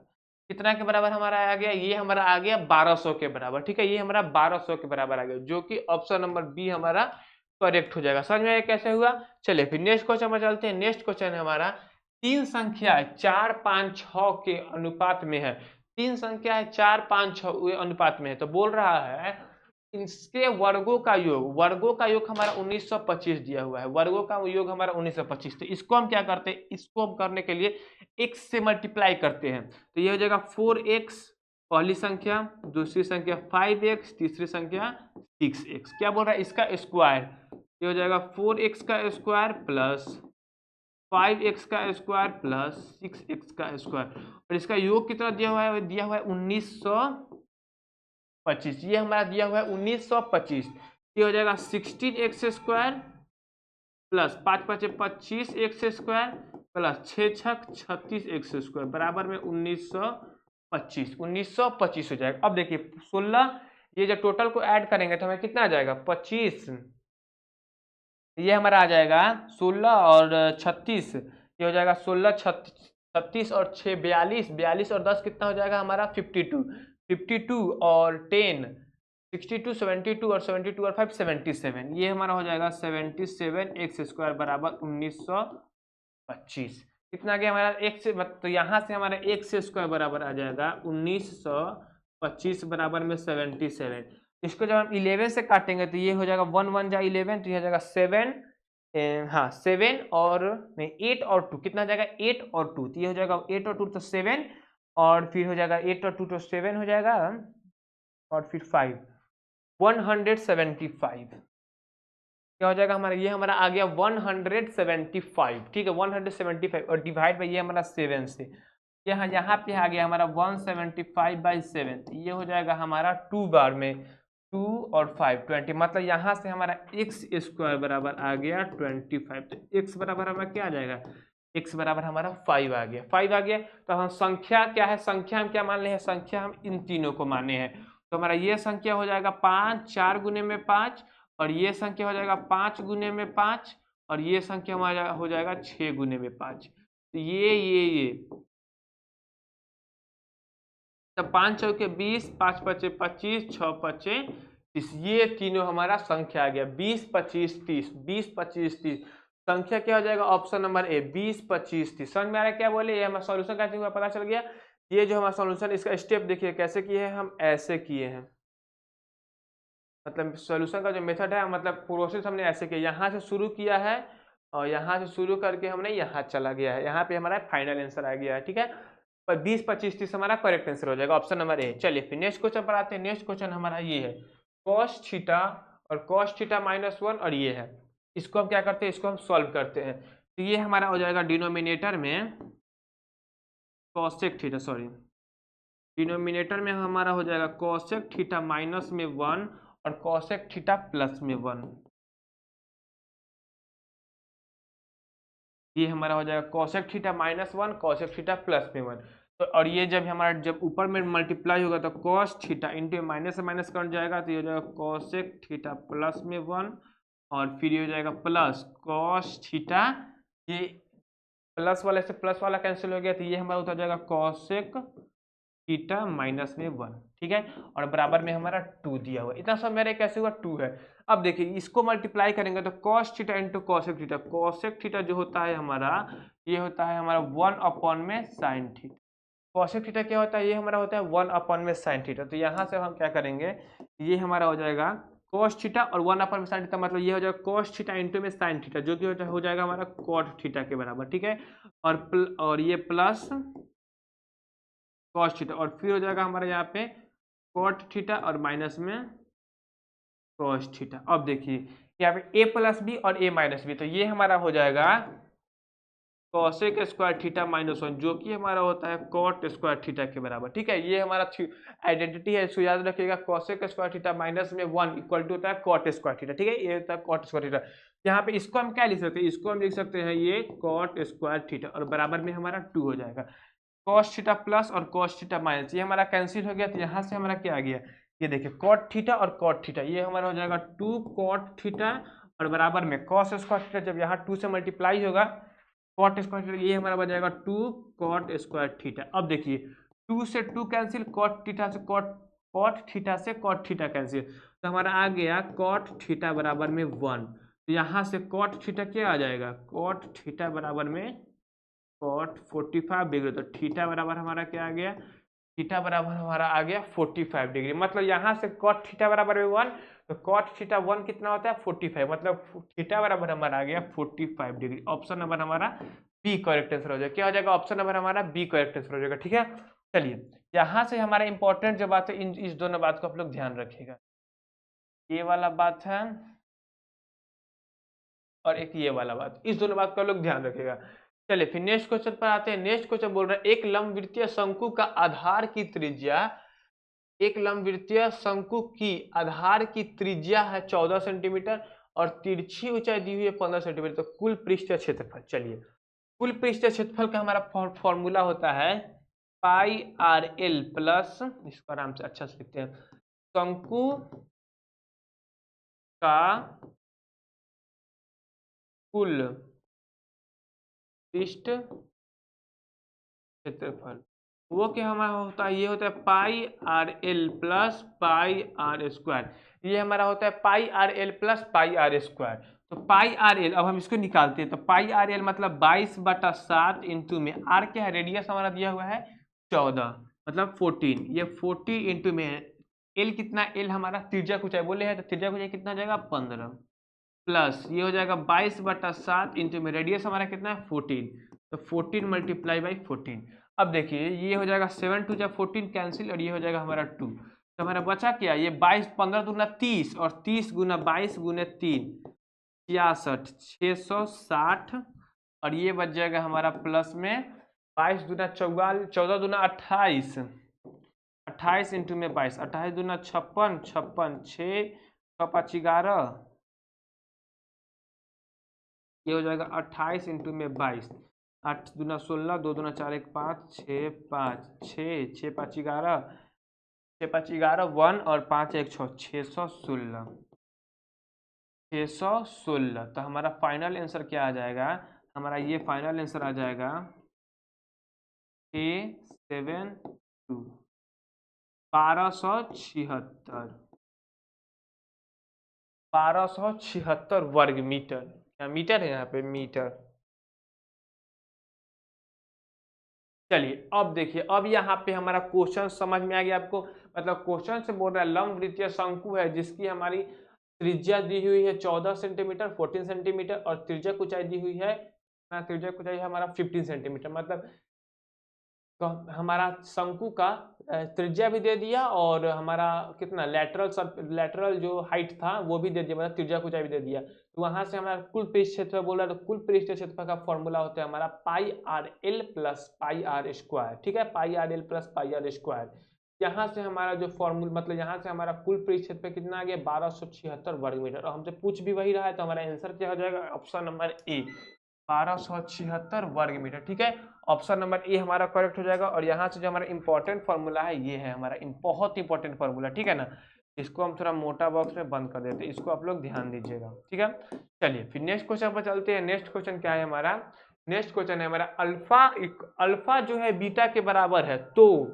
कितना के बराबर हमारा आ गया, ये हमारा आ गया 1200 के बराबर, ठीक है। ये हमारा 1200 के बराबर आ गया, जो कि ऑप्शन नंबर बी हमारा करेक्ट हो जाएगा। समझ में आया कैसे हुआ। चलिए फिर नेक्स्ट क्वेश्चन में चलते हैं। नेक्स्ट क्वेश्चन है हमारा, तीन संख्या 4 5 6 के अनुपात में है। तीन संख्या है 4 5 6 अनुपात में है, तो बोल रहा है इसके वर्गों का योग, वर्गों का योग हमारा 1925 दिया हुआ है, वर्गों का योग हमारा 1925। तो इसको हम क्या करते हैं, इसको हम करने के लिए x से मल्टीप्लाई करते हैं, तो ये हो जाएगा 4x पहली संख्या, दूसरी संख्या 5x, तीसरी संख्या 6x। क्या बोल रहा है, इसका स्क्वायर, ये हो जाएगा 4x का स्क्वायर प्लस 5x का स्क्वायर प्लस 6x का स्क्वायर, और इसका योग कितना दिया हुआ है, दिया हुआ है 1925। ये हमारा दिया हुआ है 1925। ये हो जाएगा 16x square plus 5 5 25x square plus 6 छक 36x स्क्वायर बराबर में 1925 हो जाएगा। अब देखिए 16, ये जब टोटल को ऐड करेंगे तो हमें कितना आ जाएगा 25, ये हमारा आ जाएगा 16 और 36, ये हो जाएगा 16 36 और 6 42, 42 और 10 कितना हो जाएगा हमारा 52, 52 और 10 62, 72 और 72 और 5 77, ये हमारा हो जाएगा 77x स्क्वायर बराबर 1925। कितना गया हमारा x से, तो यहाँ से हमारा x स्क्वायर बराबर आ जाएगा 1925 बराबर में 77। इसको जब हम 11 से काटेंगे तो ये हो जाएगा 1 1 जा 11, तो ये हो जाएगा 7, हाँ 7 और नहीं 8 और 2 कितना हो जाएगा 8 और 2, तो ये हो जाएगा 8 और 2 तो 7, और फिर हो जाएगा 8 और 2 तो 7 हो जाएगा, और फिर 5 175। क्या हो जाएगा हमारा, ये हमारा आ गया 175, ठीक है 175, और डिवाइड बाई ये हमारा 7 से, यहाँ पे आ गया हमारा 175/7, ये हो जाएगा हमारा 2 बार में 2 और 5 20, मतलब यहाँ से हमारा x स्क्वायर बराबर आ गया 25। तो x बराबर हमारा क्या आ जाएगा, x बराबर हमारा 5 आ गया, 5 आ गया। तो हम संख्या क्या है, संख्या हम क्या मान रहे हैं, संख्या हम इन तीनों को माने हैं। तो हमारा ये संख्या हो जाएगा 5 4 गुने में 5, और ये संख्या हो जाएगा 5 गुने में 5, और ये संख्या हमारा हो जाएगा 6 गुने में 5। तो ये तो 5 चौके 20, 5 पचे 25, 6 पचे 30, ये तीनों हमारा संख्या आ गया 20 25 30, 20 25 30। संख्या क्या हो जाएगा, ऑप्शन नंबर ए 20 25 30। समझ में आ रहा है क्या बोले, ये हमारा सॉल्यूशन कैसे हुआ पता चल गया। ये जो हमारा सॉल्यूशन, इसका स्टेप देखिए कैसे किए हैं, हम ऐसे किए हैं, मतलब सॉल्यूशन का जो मेथड है, मतलब प्रोसेस हमने ऐसे किया, यहाँ से शुरू किया है और यहाँ से शुरू करके हमने यहाँ चला गया है, यहाँ पे हमारा फाइनल आंसर आ गया है, ठीक है। पर 20 25 30 हमारा करेक्ट आंसर हो जाएगा, ऑप्शन नंबर ए। चलिए फिर नेक्स्ट क्वेश्चन पर आते हैं। नेक्स्ट क्वेश्चन हमारा ये है cos थीटा और cos थीटा -1, और ये है, इसको हम क्या करते हैं, इसको हम सॉल्व करते हैं। तो ये हमारा हो जाएगा डिनोमिनेटर में cosec थीटा, सॉरी डिनोमिनेटर में हमारा हो जाएगा cosec थीटा -1 और cosec थीटा +1, ये हमारा हो जाएगा cosec थीटा -1 cosec थीटा +1। तो और ये जब हमारा जब ऊपर में मल्टीप्लाई होगा तो cos थीटा इंटू माइनस से माइनस कट जाएगा, तो ये हो जाएगा cosec थीटा +1, और फिर ये हो जाएगा प्लस cos थीटा, ये प्लस वाले से प्लस वाला कैंसिल हो गया, तो ये हमारा उतर जाएगा cosec थीटा -1, ठीक है, और बराबर में हमारा 2 दिया हुआ। इतना सब मेरे कैसे हुआ 2 है। अब देखिए इसको मल्टीप्लाई करेंगे तो cos theta into cosec theta, cosec theta जो होता है हमारा, ये होता है हमारा 1 में sin थीटा। cosec थीटा क्या होता है, ये हमारा होता है 1 में sin थीटा। तो यहाँ से हम क्या करेंगे, ये हमारा हो जाएगा cos थीटा और 1 में sin थीटा, मतलब ये हो जाएगा cos थीटा इंटू में sin थीटा, जो कि हो जाएगा हमारा cot थीटा के बराबर, ठीक है, और ये प्लस cos थीटा, और फिर हो जाएगा हमारे यहाँ पे cot थीटा और माइनस में cos थीटा। अब देखिए यहाँ पे a प्लस बी और a माइनस बी, तो ये हमारा हो जाएगा cosec स्क्वायर थीटा -1, जो कि हमारा होता है cot स्क्वायर थीटा के बराबर, ठीक है। ये हमारा आइडेंटिटी है, इसको याद रखिएगा, cosec square theta -1 equal to होता है cot स्क्वायर थीटा, ठीक है, ये होता है cot स्क्वायर थीटा। यहाँ पे इसको हम क्या लिख सकते हैं, इसको हम लिख सकते हैं ये cot स्क्वायर थीटा, और बराबर में हमारा 2 हो जाएगा। cos थीटा प्लस और cos थीटा माइनस, ये हमारा कैंसिल हो गया, तो यहाँ से हमारा क्या आ गया, ये देखिए cot थीटा और cot थीटा, ये हमारा हो जाएगा 2 cot थीटा, और बराबर में cos स्क्वायर थीटा, जब यहाँ 2 से मल्टीप्लाई होगा cot स्क्वायर थीटा, ये हमारा बन जाएगा 2 cot स्क्वायर थीटा। अब देखिए 2 से 2 कैंसिल, cot थीटा से cot थीटा कैंसिल, तो हमारा आ गया cot थीटा बराबर में 1। तो यहाँ से cot थीटा क्या आ जाएगा, cot थीटा बराबर में cot 45 डिग्री, तो थीटा बराबर हमारा क्या आ गया, थीटा बराबर हमारा आ गया 45 डिग्री। मतलब यहाँ से cot थीटा बराबर में 1, तो cot थीटा 1 कितना होता है 45, मतलब थीटा बराबर हमारा आ गया 45 डिग्री। ऑप्शन नंबर हमारा बी करेक्ट आंसर हो जाएगा। क्या हो जाएगा, ऑप्शन नंबर हमारा बी करेक्ट आंसर हो जाएगा, ठीक है। चलिए यहाँ से हमारा इंपॉर्टेंट जो बात है, इस दोनों बात को आप लोग ध्यान रखिएगा, ये वाला बात है और एक ये वाला बात, इस दोनों बात को आप लोग ध्यान रखिएगा। चलिए फिर नेक्स्ट क्वेश्चन पर आते हैं। नेक्स्ट क्वेश्चन बोल रहा है एक लंबवृत्तीय शंकु का आधार की त्रिज्या, एक लंबवृत्तीय शंकु की आधार की त्रिज्या है 14 सेंटीमीटर और तिरछी ऊंचाई दी हुई है 15 सेंटीमीटर, तो कुल पृष्ठीय क्षेत्रफल। चलिए कुल पृष्ठीय क्षेत्रफल का हमारा फॉर्मूला होता है पाई आर एल प्लस, इसको आराम से अच्छा से लिखते हैं, शंकु का कुल पृष्ठ क्षेत्रफल, वो क्या हमारा होता है, ये होता है pi r l plus pi r square, ये हमारा होता है pi r l plus pi r square. तो पाई आर एल, अब हम इसको निकालते हैं, तो पाई आर एल मतलब 22/7 इंटू में आर क्या है, रेडियस हमारा दिया हुआ है 14 मतलब 14, ये 40 इंटू में एल कितना, एल हमारा त्रिज्या कुछ है बोले हैं, तो त्रिज्या कुछ कितना हो जाएगा 15 प्लस ये हो जाएगा 22/7 इंटू में रेडियस हमारा कितना है 14, तो 14 मल्टीप्लाई बाई 14। अब देखिए ये हो जाएगा 7 2 14 कैंसिल और ये हो जाएगा हमारा 2, तो हमारा बचा क्या, ये 22 15 दूना 30 और 30 गुना 22 गुने 3 66 660 और ये बच जाएगा हमारा प्लस में 22 दूना 44 14 दूना 28 28 इंटू में 22 28 दूना 56 56 6 5 11, ये हो जाएगा 28 इंटू में 22, 8 दूना 16 2 दूना 4 1 5 6 5 6 6 5 11 6 5 11 1 और 5 1 6 616 616। तो हमारा फाइनल आंसर क्या आ जाएगा, हमारा ये फाइनल आंसर आ जाएगा 672 1276 वर्ग मीटर, क्या मीटर है यहाँ पे मीटर। चलिए अब देखिए, अब यहाँ पे हमारा क्वेश्चन समझ में आ गया आपको, मतलब क्वेश्चन से बोल रहा है लंबवृत्तीय शंकु है जिसकी हमारी त्रिज्या दी हुई है 14 सेंटीमीटर 14 सेंटीमीटर और त्रिज्या ऊंचाई दी हुई है, त्रिज्या ऊंचाई है हमारा 15 सेंटीमीटर, मतलब तो हमारा शंकु का त्रिज्या भी दे दिया और हमारा कितना लेटरल जो हाइट था वो भी दे दिया, मतलब त्रिज्या ऊंचाई भी दे दिया। तो वहां से हमारा कुल पृष्ठ क्षेत्रफल बोल रहा है, तो कुल पृष्ठ क्षेत्रफल का फॉर्मूला होता है हमारा pi r l plus pi r square, ठीक है, pi r l plus pi r square. यहाँ से हमारा जो फॉर्मूला, मतलब यहाँ से हमारा कुल पृष्ठ क्षेत्रफल कितना आ गया 1276 वर्ग मीटर, और हमसे पूछ भी वही रहा है, तो हमारा आंसर क्या हो जाएगा, ऑप्शन नंबर ए 1276 वर्ग मीटर, ठीक है, ऑप्शन नंबर ए हमारा करेक्ट हो जाएगा। और यहाँ से जो हमारा इंपॉर्टेंट फार्मूला है ये है हमारा बहुत इंपॉर्टेंट फार्मूला, ठीक है ना, इसको हम थोड़ा मोटा बॉक्स में बंद कर देते हैं, इसको आप लोग ध्यान दीजिएगा, ठीक है। चलिए फिर नेक्स्ट क्वेश्चन पर चलते हैं। नेक्स्ट क्वेश्चन क्या है हमारा, नेक्स्ट क्वेश्चन है हमारा अल्फा जो है बीटा के बराबर है, तो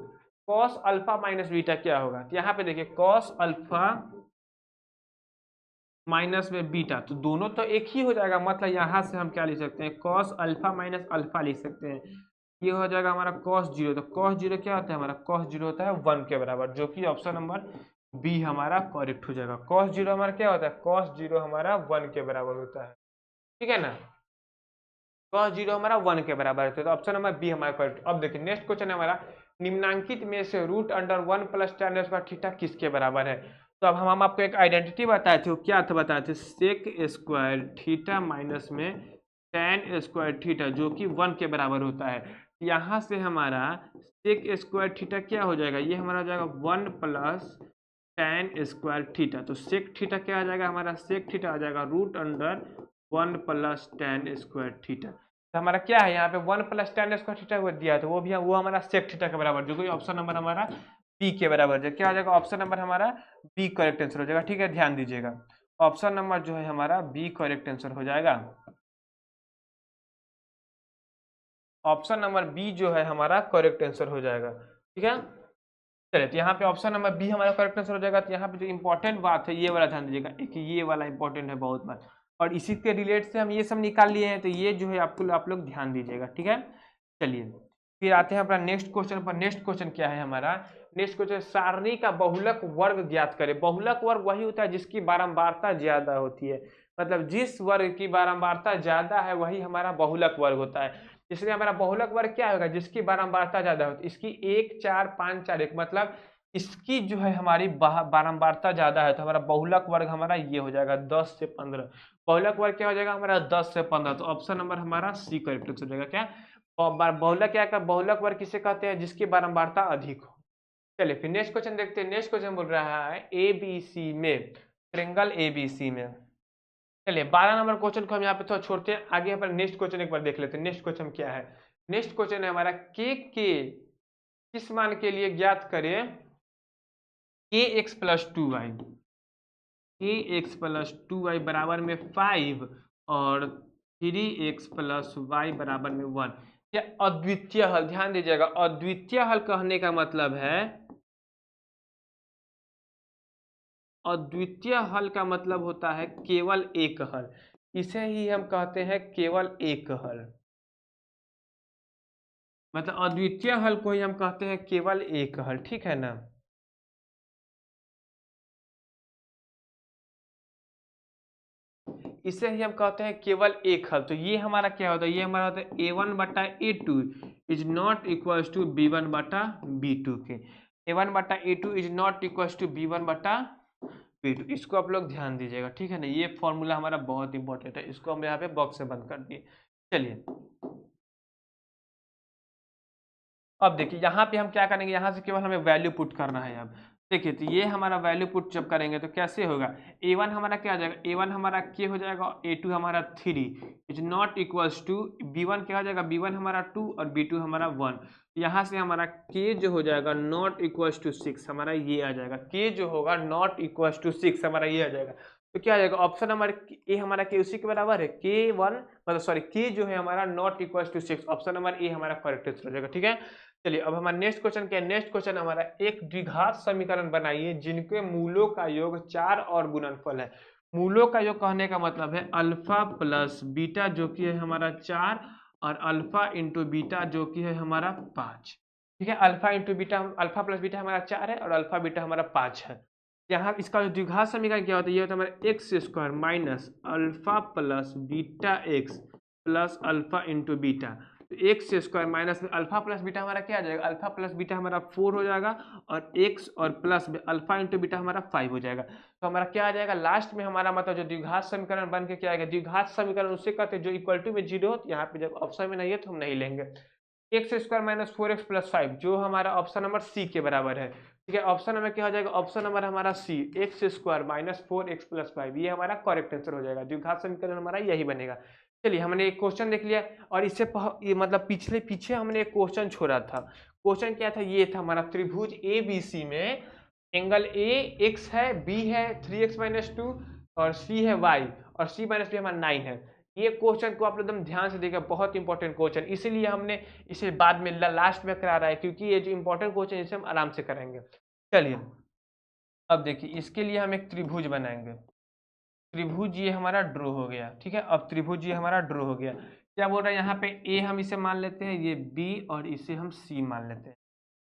कॉस अल्फा माइनस बीटा क्या होगा। तो यहाँ पे देखिए कॉस अल्फा माइनस में बीटा, तो दोनों तो एक ही हो जाएगा, मतलब यहाँ से हम क्या लिख सकते हैं, कॉस अल्फा माइनस अल्फा लिख सकते हैं, ये हो जाएगा हमारा कॉस जीरो। तो कॉस जीरो क्या होता है, हमारा कॉस जीरो होता है 1 के बराबर, जो कि ऑप्शन नंबर बी हमारा करेक्ट हो जाएगा। कॉस जीरो हमारा क्या होता है, कॉस जीरो हमारा 1 के बराबर होता है, ठीक है ना, कॉस जीरो हमारा 1 के बराबर होता है, तो ऑप्शन नंबर बी हमारा करेक्ट। अब देखिए नेक्स्ट क्वेश्चन है हमारा, निम्नांकित में से root under 1 plus tan square theta किसके बराबर है। तो अब हम आपको एक आइडेंटिटी बताए थे, वो क्या था बताए थे, सेक स्क्वायर थीटा माइनस में tan स्क्वायर थीटा, जो कि 1 के बराबर होता है। यहाँ से हमारा सेक स्क्वायर थीटा क्या हो जाएगा, ये हमारा हो जाएगा 1 प्लस tan स्क्वायर थीटा, तो सेक थीटा क्या आ जाएगा हमारा, सेक थीटा आ जाएगा root under 1 plus tan square theta. तो हमारा क्या है यहाँ पे 1 प्लस tan स्क्वायर थीटा को दिया है, तो वो हमारा सेक थीटा के बराबर, जो कि ऑप्शन नंबर हमारा बी के बराबर है। क्या हो जाएगा, ऑप्शन नंबर हमारा बी करेक्ट आंसर हो जाएगा, ठीक है, ध्यान दीजिएगा, ऑप्शन नंबर जो है हमारा बी करेक्ट आंसर हो जाएगा, ऑप्शन नंबर बी जो है हमारा करेक्ट आंसर हो जाएगा, ठीक है। चलिए तो यहाँ पे ऑप्शन नंबर बी हमारा करेक्ट आंसर हो जाएगा। तो यहाँ पे जो इंपॉर्टेंट बात है ये वाला ध्यान दीजिएगा, एक ये वाला इंपॉर्टेंट है बहुत बात, और इसी के रिलेट से हम ये सब निकाल लिए हैं, तो ये जो है आपको आप लोग ध्यान दीजिएगा, ठीक है। चलिए फिर आते हैं अपना नेक्स्ट क्वेश्चन पर। नेक्स्ट क्वेश्चन क्या है हमारा, नेक्स्ट क्वेश्चन सारणी का बहुलक वर्ग ज्ञात करें। बहुलक वर्ग वही होता है जिसकी बारंबारता ज्यादा होती है, मतलब जिस वर्ग की बारंबारता ज्यादा है वही हमारा बहुलक वर्ग होता है। इसलिए हमारा बहुलक वर्ग क्या होगा, जिसकी बारंबारता ज्यादा होती है। इसकी 1 4 5 4 1 मतलब इसकी जो है हमारी बारंबारता ज्यादा है, तो हमारा बहुलक वर्ग हमारा ये हो जाएगा 10 से 15। बहुलक वर्ग क्या हो जाएगा हमारा 10 से 15। तो ऑप्शन नंबर हमारा सी करेक्ट हो जाएगा। क्या बहुलक, क्या का बहुलक वर्ग किसे कहते हैं, जिसकी बारंबारता अधिक हो। चलिए फिर नेक्स्ट क्वेश्चन देखते हैं। नेक्स्ट क्वेश्चन बोल रहा है एबीसी में, ट्रायंगल एबीसी में। चलिए 12 नंबर क्वेश्चन को हम यहाँ पे थोड़ा छोड़ते हैं, आगे पर नेक्स्ट क्वेश्चन एक बार देख लेते हैं। नेक्स्ट क्वेश्चन क्या है, नेक्स्ट क्वेश्चन है हमारा के किस मान के लिए ज्ञात करें के एक्स प्लस टू वाई, के एक्स प्लस टू वाई बराबर में 5 और 3x प्लस वाई बराबर में 1। या अद्वितीय हल, ध्यान दीजिएगा, अद्वितीय हल कहने का मतलब है, अद्वितीय हल का मतलब होता है केवल एक हल। इसे ही हम कहते हैं केवल एक हल। मतलब अद्वितीय हल को ही हम कहते हैं केवल एक हल, ठीक है ना। इसे ही हम कहते हैं केवल एक हल। तो ये हमारा क्या होता है, ये हमारा होता है a1 बटा a2 is not equal to b1 बटा b2 के। a1 बटा a2 is not equal to b1 बटा b2। इसको आप लोग ध्यान दीजिएगा, ठीक है ना। ये फॉर्मूला हमारा बहुत इंपॉर्टेंट है, इसको हम यहाँ पे बॉक्स से बंद कर दिए। चलिए अब देखिए यहाँ पे हम क्या करेंगे, यहाँ से केवल हमें वैल्यू पुट करना है। अब देखिए तो ये हमारा वैल्यू पुट जब करेंगे तो कैसे होगा, a1 हमारा क्या आ जाएगा, a1 हमारा k हो जाएगा, a2 हमारा 3 is not equals to b1 क्या हो जाएगा, b1 हमारा 2 और b2 हमारा 1। यहाँ से हमारा k जो हो जाएगा नॉट इक्वल्स टू 6, हमारा ये आ जाएगा। k जो होगा नॉट इक्वल्स टू 6 हमारा ये आ जाएगा। तो क्या आ जाएगा, ऑप्शन नंबर ए हमारा के उसी के बराबर है, k1 मतलब सॉरी k जो है हमारा not equals to 6। Option number A हमारा करेक्ट आंसर हो जाएगा, ठीक है। चलिए अब हमारा नेक्स्ट क्वेश्चन क्या है, नेक्स्ट क्वेश्चन हमारा एक द्विघात समीकरण बनाइए जिनके मूलों का योग 4 और गुणनफल है। मूलों का योग कहने का मतलब है अल्फा प्लस बीटा जो कि है हमारा 4 और अल्फा इंटू बीटा जो कि है हमारा 5। ठीक है, alpha into beta, alpha plus beta हमारा 4 है और अल्फा बीटा हमारा 5 है। यहाँ इसका जो द्विघात समीकरण क्या होता है, ये होता है हमारा x square minus alpha plus beta x plus alpha into beta. तो एक्स स्क्वायर माइनस में अल्फा प्लस बीटा हमारा क्या आ जाएगा, अल्फा प्लस बीटा हमारा 4 हो जाएगा और एक्स और प्लस में अल्फा इंटू बीटा हमारा 5 हो जाएगा। तो हमारा क्या आ जाएगा लास्ट में, हमारा मतलब जो द्विघात समीकरण बन के क्या आएगा, द्विघात समीकरण उससे कहते हैं जो इक्वल टू में 0 हो। यहाँ पे जब ऑप्शन में नहीं है तो हम नहीं लेंगे। X square minus 4x plus 5 जो हमारा ऑप्शन नंबर सी के बराबर है। ठीक है, ऑप्शन नंबर क्या हो जाएगा, ऑप्शन नंबर हमारा C, x square minus 4x plus 5, ये हमारा करेक्ट आंसर हो जाएगा। द्विघात समीकरण हमारा यही बनेगा। चलिए हमने एक क्वेश्चन देख लिया और इससे ये मतलब पीछे हमने एक क्वेश्चन छोड़ा था। क्वेश्चन क्या था, ये था हमारा त्रिभुज ए बी सी में एंगल ए एक्स है, बी है 3x माइनस 2 और सी है y और c माइनस बी हमारा 9 है। ये क्वेश्चन को आप लोग एकदम ध्यान से देखिए, बहुत इंपॉर्टेंट क्वेश्चन, इसीलिए हमने इसे बाद में लास्ट में करा रहा है क्योंकि ये जो इंपॉर्टेंट क्वेश्चन इसे हम आराम से करेंगे। चलिए अब देखिए इसके लिए हम एक त्रिभुज बनाएंगे। त्रिभुज ये हमारा ड्रॉ हो गया। ठीक है, अब त्रिभुज ये हमारा ड्रॉ हो गया। क्या बोल रहा है यहाँ पे, ए हम इसे मान लेते हैं, ये बी और इसे हम सी मान लेते हैं।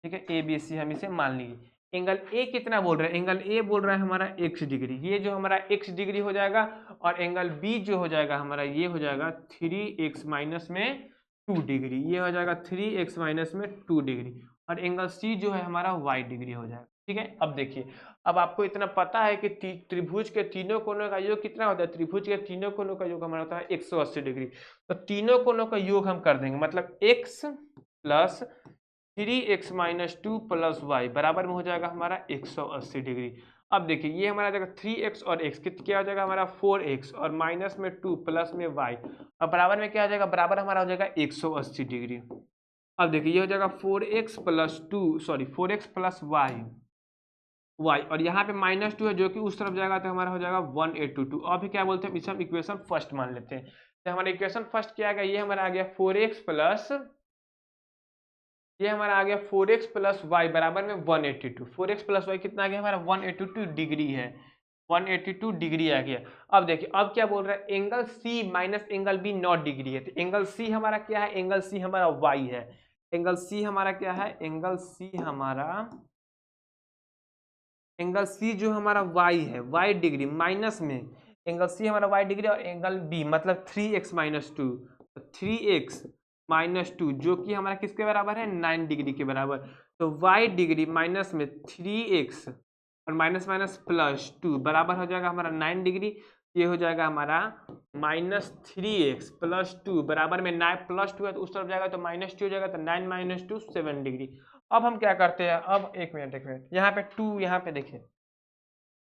ठीक है, ए बी सी हम इसे मान लीजिए। एंगल ए कितना बोल रहा है, एंगल ए बोल रहा है हमारा x डिग्री, ये जो हमारा x डिग्री हो जाएगा। और एंगल बी जो हो जाएगा हमारा ये हो जाएगा 3x माइनस में 2 डिग्री, ये हो जाएगा 3x माइनस में 2 डिग्री। और एंगल सी जो है हमारा y डिग्री हो जाएगा। ठीक है, अब देखिए, अब आपको इतना पता है कि त्रिभुज के तीनों कोनों का योग कितना होता है, त्रिभुज के तीनों कोनों का योग हमारा होता है 180 डिग्री। तो तीनों कोनों का योग हम कर देंगे, मतलब x plus 3x minus 2 plus Y बराबर में हो जाएगा हमारा 180 डिग्री। अब देखिए ये हमारा जाएगा 3x और x क्या हो जाएगा हमारा 4x और माइनस में 2 प्लस में y और बराबर में क्या हो जाएगा, बराबर हमारा हो जाएगा 180 डिग्री। अब देखिए ये हो जाएगा 4x plus 2 sorry 4x plus y और यहाँ पे माइनस 2 है जो कि उस तरफ जाएगा तो हमारा हो जाएगा 1822। अभी क्या बोलते हैं, इसे हम इक्वेशन फर्स्ट मान लेते हैं। तो हमारा इक्वेशन फर्स्ट क्या आ गया, ये हमारा आ गया 4x प्लस, ये हमारा आ गया 4x प्लस वाई बराबर में 182। 4x प्लस वाई कितना आ गया हमारा 182 डिग्री है, 182 डिग्री आ गया। अब देखिए अब क्या बोल रहा है, angle C minus angle B 9 degree है। तो एंगल सी हमारा क्या है, एंगल सी हमारा वाई है। एंगल सी हमारा क्या है, एंगल सी हमारा, एंगल सी जो हमारा वाई है, वाई डिग्री माइनस में एंगल सी हमारा y डिग्री और एंगल बी मतलब 3x minus two, 3x minus two जो कि हमारा किसके बराबर है 9 डिग्री के बराबर। तो y डिग्री माइनस में 3x और माइनस माइनस प्लस 2 बराबर हो जाएगा हमारा 9 डिग्री। ये हो जाएगा हमारा -3x प्लस 2 बराबर में 9 प्लस 2 है तो उस तरफ जाएगा तो -2 हो जाएगा तो 9 माइनस 2 7 डिग्री। अब हम क्या करते हैं, अब एक मिनट यहाँ पे 2, यहाँ पे देखिए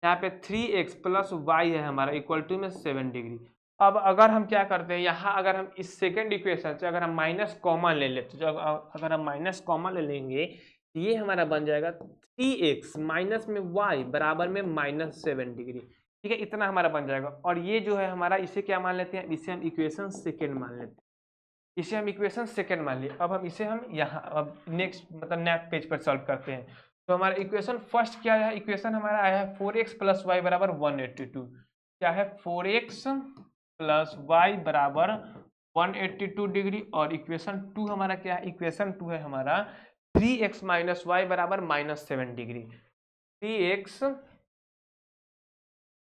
यहाँ पे 3x प्लस वाई है हमारा इक्वल टू में 7 डिग्री। अब अगर हम क्या करते हैं यहाँ, अगर हम इस सेकेंड इक्वेशन से अगर हम माइनस कॉमन ले लेते तो अगर हम माइनस कॉमन ले लेंगे तो ये हमारा बन जाएगा 3x माइनस में y बराबर में -7 डिग्री। ठीक है, इतना हमारा बन जाएगा। और ये जो है हमारा, इसे क्या मान लेते हैं, इसे हम इक्वेशन सेकेंड मान लेते हैं, इसे हम इक्वेशन सेकेंड मान लिए। अब हम इसे हम यहाँ अब नेक्स्ट मतलब नेक्स्ट पेज पर सॉल्व करते हैं। तो हमारा इक्वेशन फर्स्ट क्या है, इक्वेशन हमारा आया है 4x प्लस वाई बराबर 182। क्या है 4x प्लस वाई बराबर 182 डिग्री। और इक्वेशन 2 हमारा क्या है, इक्वेशन 2 है हमारा 3x माइनस वाई बराबर -7 डिग्री। 3x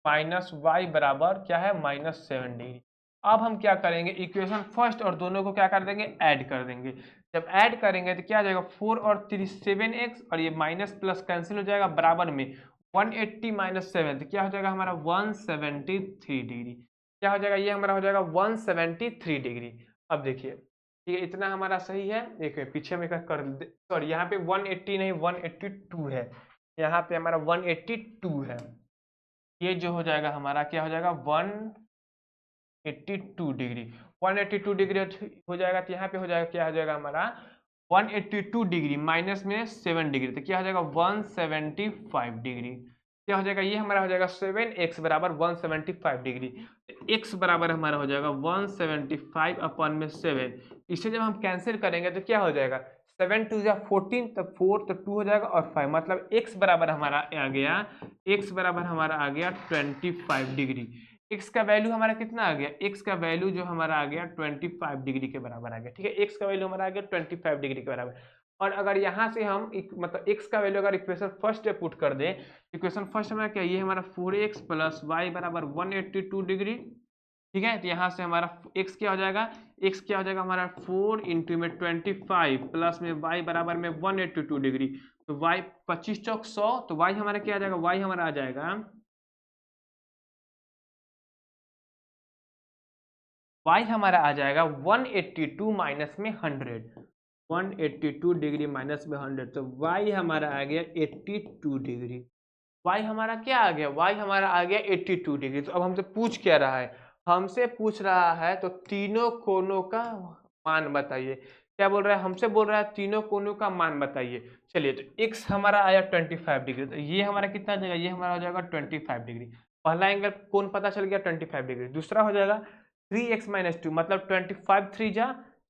माइनस वाई बराबर क्या है -7 डिग्री। अब हम क्या करेंगे, इक्वेशन फर्स्ट और दोनों को क्या कर देंगे, ऐड कर देंगे। जब ऐड करेंगे तो क्या आ जाएगा 4 और 3 7x और ये माइनस प्लस कैंसिल हो जाएगा बराबर में 180 माइनस 7 तो क्या हो जाएगा हमारा 173 डिग्री। क्या हो जाएगा, ये हमारा हो जाएगा 173 डिग्री। अब देखिए ठीक है, इतना हमारा सही है। देखिए पीछे में कर सॉरी यहाँ पे 180 नहीं 182 है, यहाँ पे हमारा 182 है। ये जो हो जाएगा हमारा क्या हो जाएगा 182 डिग्री। 182 डिग्री हो जाएगा तो यहाँ पे हो जाएगा क्या हो जाएगा हमारा 182 डिग्री माइनस में 7 डिग्री तो क्या हो जाएगा 175 डिग्री। क्या हो जाएगा, ये हमारा हो जाएगा 7x बराबर 175 डिग्री। x बराबर हमारा हो जाएगा 175 अपॉन में 7। इसे जब हम कैंसिल करेंगे तो क्या हो जाएगा 7 2 जा 14 तो 4 तो 2 हो जाएगा और 5 मतलब x बराबर हमारा आ गया, x बराबर हमारा आ गया 25 डिग्री। x का वैल्यू हमारा कितना आ गया, x का वैल्यू जो हमारा आ गया 25 डिग्री के बराबर आ गया। ठीक है, x का वैल्यू हमारा आ गया 25 डिग्री के बराबर। और अगर यहाँ से हम मतलब x का वैल्यू अगर इक्वेशन फर्स्ट पे पुट कर दें, इक्वेशन फर्स्ट हमारा क्या, ये हमारा 4x प्लस वाई बराबर 182 डिग्री। ठीक है, तो यहाँ से हमारा x क्या हो जाएगा, x क्या हो जाएगा हमारा 4 इंटू में 25 प्लस में y बराबर में 182 डिग्री। तो y 25 चौक 100 तो y हमारा क्या आ जाएगा, y हमारा आ जाएगा y हमारा आ जाएगा 182 माइनस में 100, 182 डिग्री माइनस में 100 तो y हमारा आ गया 82 डिग्री। y हमारा क्या आ गया, y हमारा आ गया 82 डिग्री। तो अब हमसे पूछ क्या रहा है, हमसे पूछ रहा है तो तीनों कोनों का मान बताइए। क्या बोल रहा है, हमसे बोल रहा है तीनों कोनों का मान बताइए। चलिए तो x हमारा आया 25 डिग्री तो ये हमारा कितना आ जाएगा, ये हमारा हो जाएगा 25 डिग्री। पहला एंगल कोण पता चल गया 25 डिग्री। दूसरा हो जाएगा 3x माइनस 2 मतलब 25 3 जा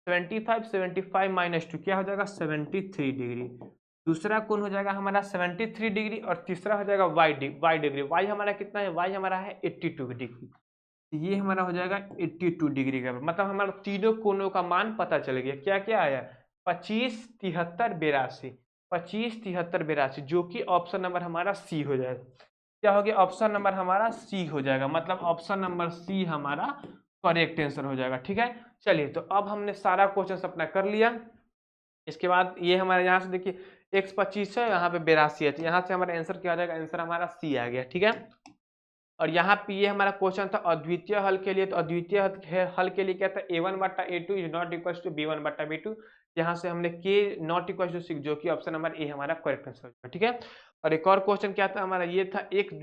25 75 माइनस 2 क्या हो जाएगा 73 डिग्री। दूसरा कोण हो जाएगा हमारा 73 डिग्री और तीसरा हो जाएगा y डिग्री। y हमारा कितना है, y हमारा है 82 डिग्री। ये हमारा हो जाएगा 82 डिग्री का, मतलब हमारा तीनों कोनों का मान पता चल गया। क्या क्या आया 25 73 82, 25 73 82 जो कि ऑप्शन नंबर हमारा सी हो जाएगा। क्या हो गया, ऑप्शन नंबर हमारा सी हो जाएगा, मतलब ऑप्शन नंबर सी हमारा करेक्ट आंसर हो जाएगा। ठीक है, चलिए तो अब हमने सारा क्वेश्चन अपना कर लिया। इसके बाद ये हमारे यहाँ से देखिए x 25 है, यहाँ पे 82 है तो यहाँ से हमारा आंसर क्या आ जाएगा, आंसर हमारा सी आ गया। ठीक है, और यहाँ पे ये हमारा क्वेश्चन था अद्वितीय हल के लिए। तो अद्वितीय हल के लिए क्या था, a1 बट्टा a2 is not equal to b1 बट्टा b2। यहाँ से हमने k नॉट इक्वल टू 6 जो कि ऑप्शन नंबर ए हमारा करेक्ट आंसर होगा। ठीक है, और एक और क्वेश्चन क्या था हमारा, ये था एक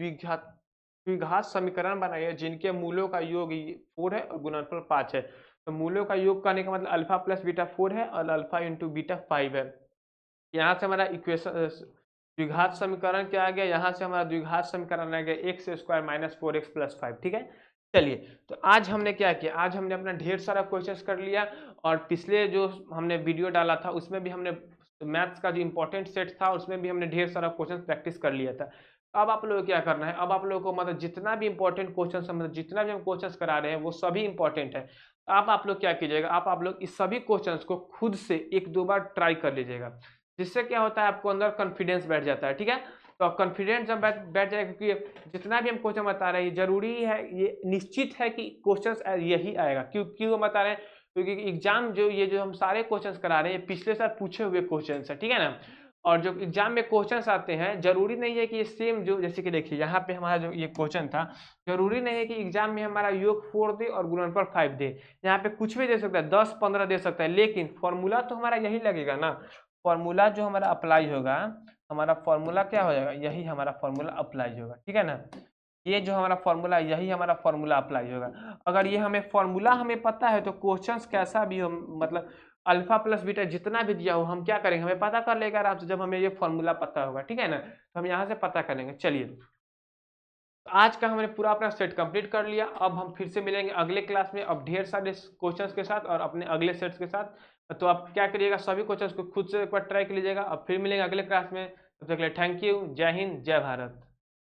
द्विघात समीकरण बनाइए जिनके मूलों का योग 4 है और गुणनफल 5 है। तो मूलों का योग करने का मतलब अल्फा प्लस बीटा 4 है और अल्फा इंटू बीटा 5 है। यहाँ से हमारा इक्वेशन द्विघात समीकरण क्या आ गया, यहाँ से हमारा द्विघात समीकरण आ गया x square minus 4x plus 5। ठीक है, चलिए तो आज हमने क्या किया, आज हमने अपना ढेर सारा क्वेश्चंस कर लिया और पिछले जो हमने वीडियो डाला था उसमें भी हमने मैथ्स का जो इंपॉर्टेंट सेट था उसमें भी हमने ढेर सारा क्वेश्चन प्रैक्टिस कर लिया था। अब आप लोगों को क्या करना है, अब आप लोगों को मतलब जितना भी इंपॉर्टेंट क्वेश्चन मतलब जितना भी हम क्वेश्चन करा रहे हैं वो सभी इंपॉर्टेंट है। अब आप लोग क्या कीजिएगा, आप लोग इस सभी क्वेश्चंस को खुद से 1-2 बार ट्राई कर लीजिएगा, जिससे क्या होता है आपको अंदर कॉन्फिडेंस बैठ जाता है। ठीक है, तो आप कॉन्फिडेंस जब बैठ जाएगा, क्योंकि जितना भी हम क्वेश्चन बता रहे हैं जरूरी है, ये निश्चित है कि क्वेश्चन यही आएगा। क्यों हम बता रहे हैं, क्योंकि एग्जाम जो हम सारे क्वेश्चन करा रहे हैं पिछले साल पूछे हुए क्वेश्चन है, ठीक है ना। और जो एग्जाम में क्वेश्चन आते हैं जरूरी नहीं है कि ये सेम, जो जैसे कि देखिए यहाँ पे हमारा जो ये क्वेश्चन था, जरूरी नहीं है कि एग्जाम में हमारा योग 4 दे और गुणनफल 5 दे। यहाँ पे कुछ भी दे सकता है, 10-15 दे सकता है, लेकिन फॉर्मूला तो हमारा यही लगेगा ना। फॉर्मूला जो हमारा अप्लाई होगा, हमारा फॉर्मूला क्या हो जाएगा, यही हमारा फॉर्मूला अप्लाई होगा, ठीक है ना। ये जो हमारा फॉर्मूला, यही हमारा फॉर्मूला अप्लाई होगा। अगर ये हमें फॉर्मूला हमें पता है तो क्वेश्चंस कैसा भी हो, मतलब अल्फा प्लस बीटा जितना भी दिया हो, हम क्या करेंगे, हमें पता कर लेगा आराम से, जब हमें ये फॉर्मूला पता होगा, ठीक है ना। तो हम यहाँ से पता करेंगे। चलिए, तो आज का हमने पूरा अपना सेट कंप्लीट कर लिया। अब हम फिर से मिलेंगे अगले क्लास में, अब ढेर सारे क्वेश्चंस के साथ और अपने अगले सेट्स के साथ। तो आप क्या करिएगा, सभी क्वेश्चंस को खुद से एक बार ट्राई कर लीजिएगा। अब फिर मिलेंगे अगले क्लास में, तब तक के लिए थैंक यू। जय हिंद, जय भारत।